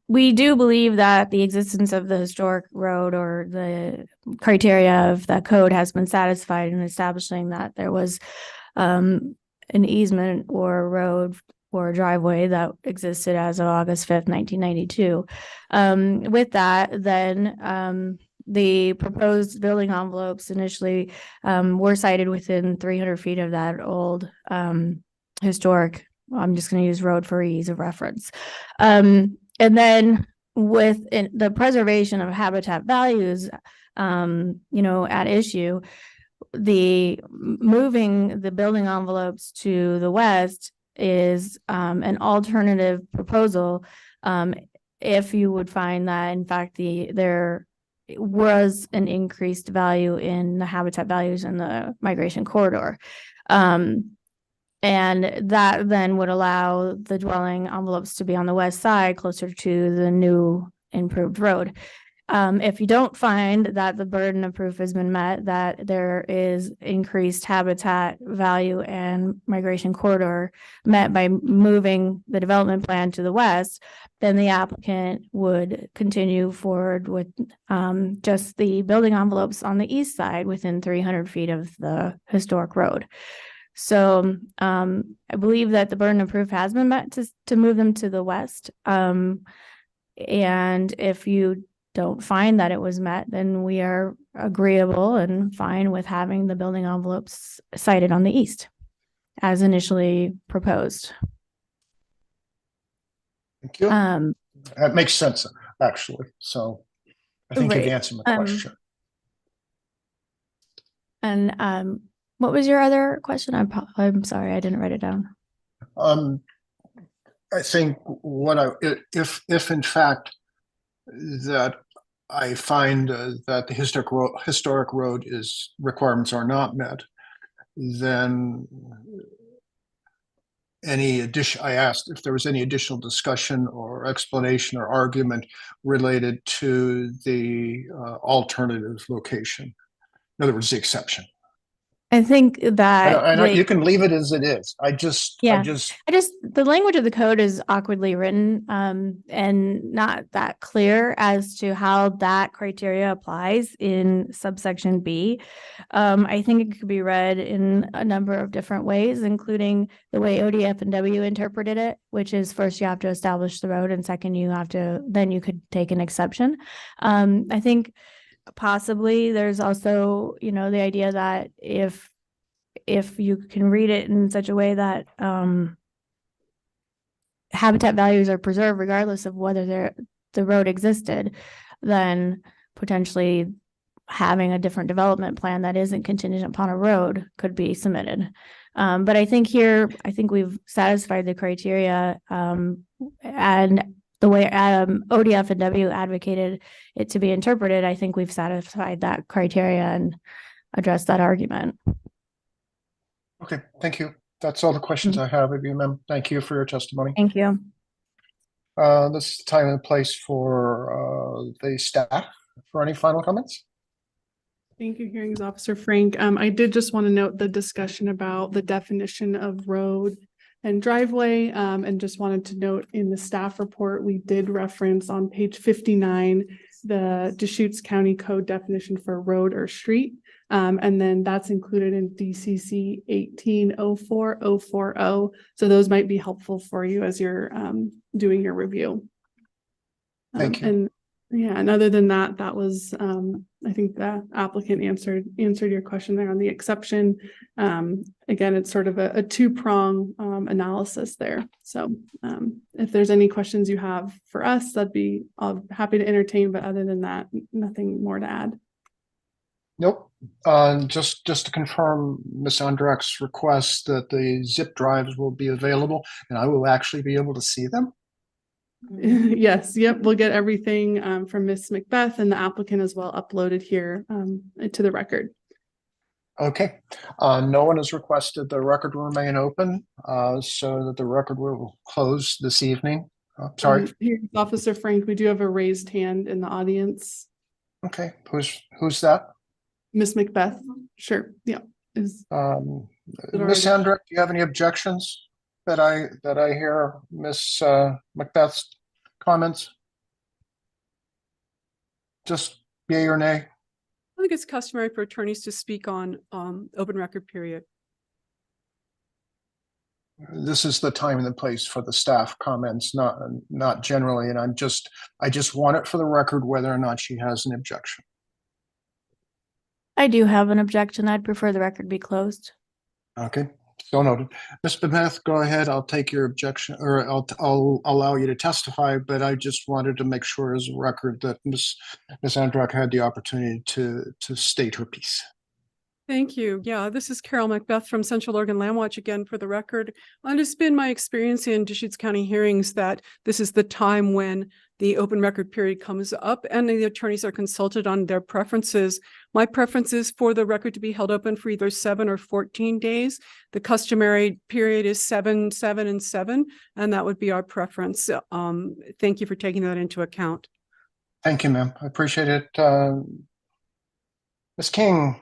we do believe that the existence of the historic road or the criteria of that code has been satisfied in establishing that there was an easement or a road or a driveway that existed as of August 5th, 1992. With that, then the proposed building envelopes initially were sited within 300 feet of that old historic, I'm just going to use road for ease of reference. And then with the preservation of habitat values, at issue, the moving the building envelopes to the west is an alternative proposal if you would find that in fact there was an increased value in the habitat values in the migration corridor. And that then would allow the dwelling envelopes to be on the west side closer to the new improved road. If you don't find that the burden of proof has been met, that there is increased habitat value and migration corridor met by moving the development plan to the west, then the applicant would continue forward with just the building envelopes on the east side within 300 feet of the historic road. So I believe that the burden of proof has been met to move them to the west. And if you don't find that it was met, then we are agreeable and fine with having the building envelopes sited on the east as initially proposed. Thank you. That makes sense, actually. So I think you've Right. answered my question. And what was your other question? I'm sorry, I didn't write it down. I think if in fact that I find that the historic road requirements are not met, then I asked if there was any additional discussion or explanation or argument related to the alternative location. In other words, the exception. I think that you can leave it as it is. The language of the code is awkwardly written and not that clear as to how that criteria applies in subsection B. I think it could be read in a number of different ways, including the way ODF and W interpreted it, which is first you have to establish the road, and second then you could take an exception. I think possibly there's also, the idea that if if you can read it in such a way that habitat values are preserved regardless of whether the road existed, then potentially having a different development plan that isn't contingent upon a road could be submitted. But I think we've satisfied the criteria, and the way ODF and W advocated it to be interpreted, I think we've satisfied that criteria and addressed that argument. Okay, thank you. That's all the questions I have of you, ma'am. Thank you for your testimony. Thank you. This is the time and place for the staff for any final comments. Thank you, Hearings Officer Frank. I did just want to note the discussion about the definition of road and driveway, and just wanted to note in the staff report, we did reference on page 59, the Deschutes County Code definition for road or street. And then that's included in DCC 1804040. So those might be helpful for you as you're doing your review. Thank you. And yeah, and other than that, that was, I think the applicant answered your question there on the exception. Again, it's sort of a two-prong analysis there. So if there's any questions you have for us, I'll be happy to entertain, but other than that, nothing more to add. Nope. Just to confirm Ms. Andrak's request that the zip drives will be available and I will actually be able to see them. Yes, yep, we'll get everything from Ms. Macbeth and the applicant as well uploaded here to the record. Okay, no one has requested the record remain open, so that the record will close this evening. Sorry. Here's Officer Frank, we do have a raised hand in the audience. Okay, who's that? Ms. Macbeth, sure, yeah. Ms. Andrak, do you have any objections that I hear Ms. Macbeth's comments? Just yay or nay? I think it's customary for attorneys to speak on open record period. This is the time and the place for the staff comments, not generally, and I just want it for the record whether or not she has an objection. I do have an objection. I'd prefer the record be closed. Okay, so noted. Ms. Macbeth, go ahead. I'll take your objection, or I'll allow you to testify, but I just wanted to make sure as a record that Ms. Andrak had the opportunity to state her piece. Thank you. Yeah, this is Carol Macbeth from Central Oregon Land Watch again for the record. And it's been my experience in Deschutes County hearings that this is the time when the open record period comes up and the attorneys are consulted on their preferences. My preference is for the record to be held open for either 7 or 14 days. The customary period is 7, 7, and 7, and that would be our preference. Thank you for taking that into account. Thank you, ma'am. I appreciate it. Ms. King,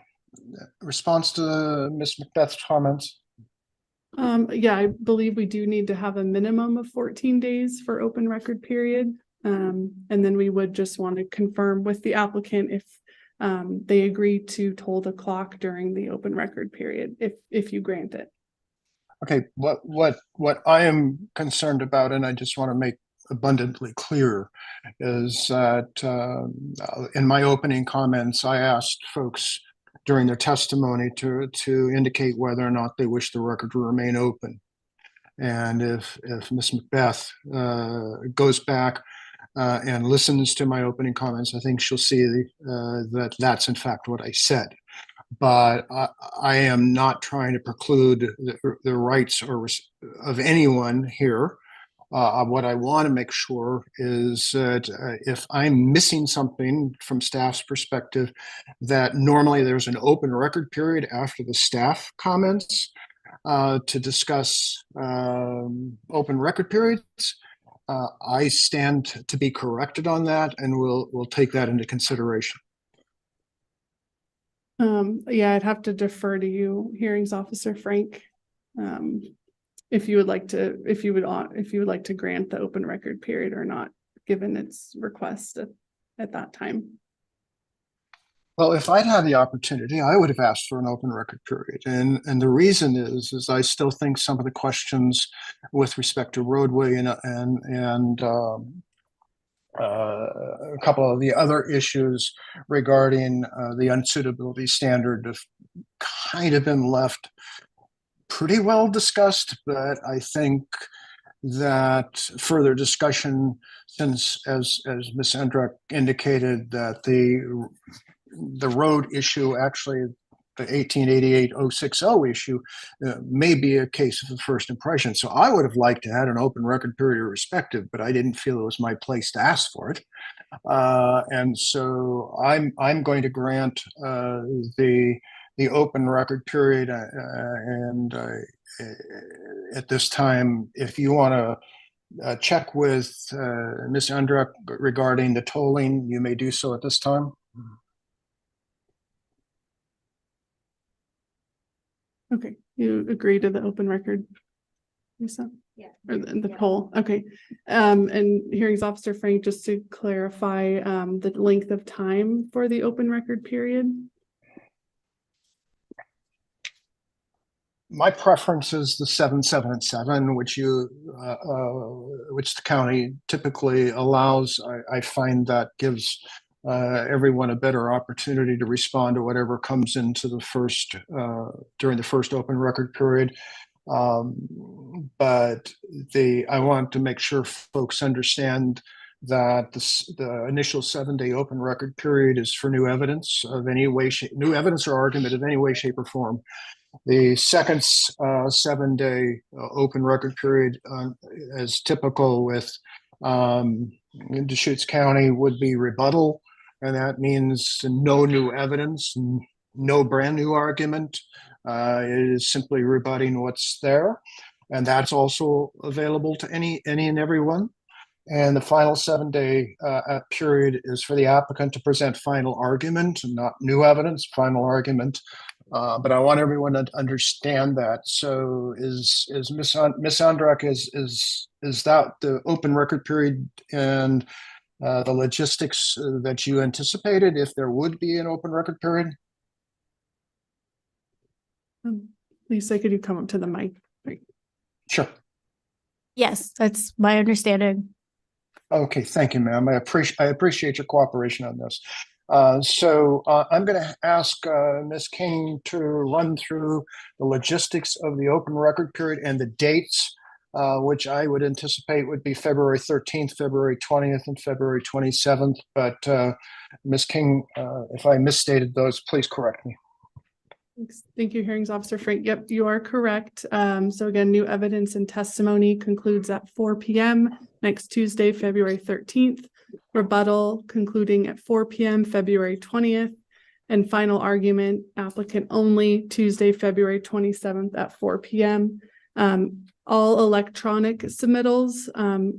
response to Ms. Macbeth's comments? Yeah, I believe we do need to have a minimum of 14 days for open record period. And then we would just want to confirm with the applicant if they agree to toll the clock during the open record period, if you grant it. Okay, what I am concerned about, and I just want to make abundantly clear, is that in my opening comments, I asked folks during their testimony to indicate whether or not they wish the record to remain open. And if Ms. Macbeth goes back and listens to my opening comments, I think she'll see that that's in fact what I said. But I am not trying to preclude the rights of anyone here. What I want to make sure is that if I'm missing something from staff's perspective, that normally there's an open record period after the staff comments to discuss open record periods. I stand to be corrected on that, and we'll take that into consideration. Yeah, I'd have to defer to you, Hearings Officer Frank. If you would like to grant the open record period or not, given its request at that time. Well, if I'd had the opportunity, I would have asked for an open record period. And the reason is I still think some of the questions with respect to roadway and a couple of the other issues regarding the unsuitability standard of kind of been left pretty well discussed, but I think that further discussion, since as Ms. Endrek indicated, that the road issue, actually the 1888-060 issue, may be a case of the first impression. So I would have liked to have an open record period irrespective, but I didn't feel it was my place to ask for it. And so I'm going to grant the open record period, and at this time, if you want to check with Ms. Endrek regarding the tolling, you may do so at this time. Okay, you agree to the open record, Lisa? Yeah. Or the Yeah. poll, okay. And hearings officer Frank, just to clarify, the length of time for the open record period? My preference is the 7, 7, and 7, which which the county typically allows. I find that gives everyone a better opportunity to respond to whatever comes into the first during the first open record period. But I want to make sure folks understand that the initial 7-day open record period is for new evidence of any way, new evidence or argument of any way, shape, or form. The second 7-day open record period, as typical with Deschutes County, would be rebuttal, and that means no new evidence, no brand new argument. It is simply rebutting what's there, and that's also available to any and everyone. And the final 7-day period is for the applicant to present final argument, not new evidence, final argument. But I want everyone to understand that. So is Ms. Endrek, is that the open record period and the logistics that you anticipated if there would be an open record period? Lisa, could you come up to the mic? Sure. Yes, that's my understanding. Okay, thank you, ma'am. I appreciate your cooperation on this. So I'm going to ask Ms. King to run through the logistics of the open record period and the dates, which I would anticipate would be February 13th, February 20th, and February 27th. But Ms. King, if I misstated those, please correct me. Thank you, hearings officer Frank. Yep, you are correct. So again, new evidence and testimony concludes at 4 p.m. next Tuesday, February 13th. Rebuttal concluding at 4 p.m. February 20th. And final argument, applicant only, Tuesday, February 27th at 4 p.m. All electronic submittals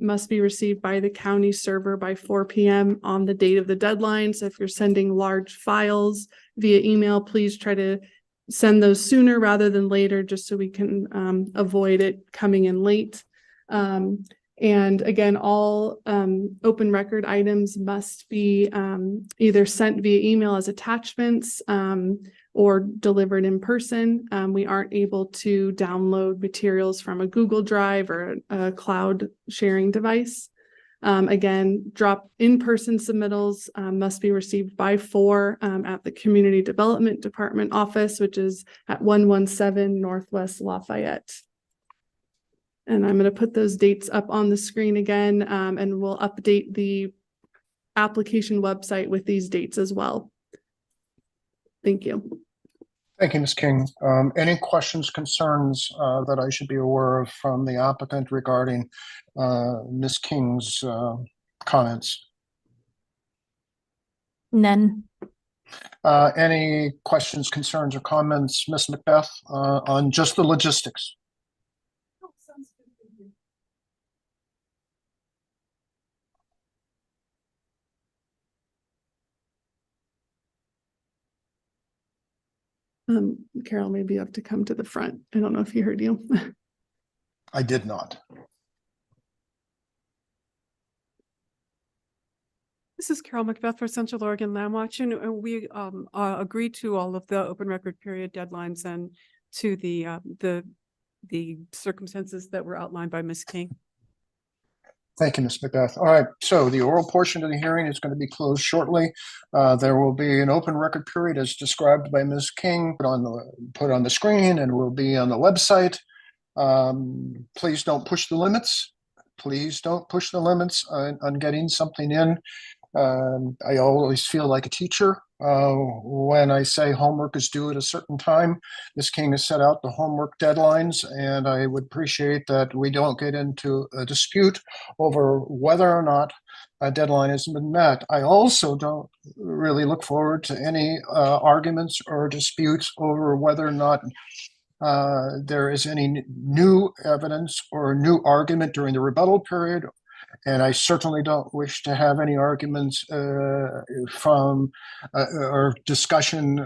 must be received by the county server by 4 p.m. on the date of the deadline. So if you're sending large files via email, please try to send those sooner rather than later, just so we can avoid it coming in late. And again, all open record items must be either sent via email as attachments or delivered in person. We aren't able to download materials from a Google Drive or a cloud sharing device. Again, drop in-person submittals must be received by 4 at the Community Development Department office, which is at 117 Northwest Lafayette. And I'm going to put those dates up on the screen again, and we'll update the application website with these dates as well. Thank you. Thank you, Ms. King. Any questions, concerns that I should be aware of from the applicant regarding Ms. King's comments? None. Any questions, concerns, or comments, Ms. Macbeth, on just the logistics? Carol, maybe you have to come to the front. I don't know if he heard you. I did not. This is Carol Macbeth for Central Oregon Land Watch, and we agreed to all of the open record period deadlines and to the circumstances that were outlined by Ms. King. Thank you, Ms. Macbeth. All right, so the oral portion of the hearing is going to be closed shortly. There will be an open record period as described by Ms. King put on the screen and will be on the website. Please don't push the limits. Please don't push the limits on getting something in. I always feel like a teacher when I say homework is due at a certain time. Ms. King has set out the homework deadlines, and I would appreciate that we don't get into a dispute over whether or not a deadline has been met. I also don't really look forward to any arguments or disputes over whether or not there is any new evidence or new argument during the rebuttal period. And I certainly don't wish to have any arguments from or discussion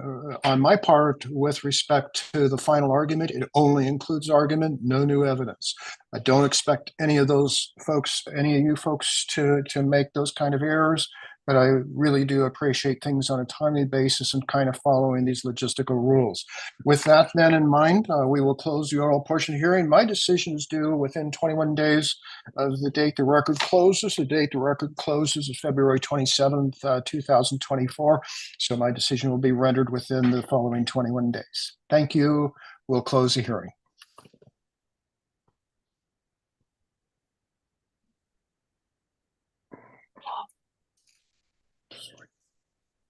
on my part with respect to the final argument. It only includes argument, no new evidence. I don't expect any of those folks, any of you folks to make those kind of errors, but I really do appreciate things on a timely basis and kind of following these logistical rules. With that then in mind, we will close the oral portion of the hearing. My decision is due within 21 days of the date the record closes. The date the record closes is February 27th, 2024. So my decision will be rendered within the following 21 days. Thank you. We'll close the hearing.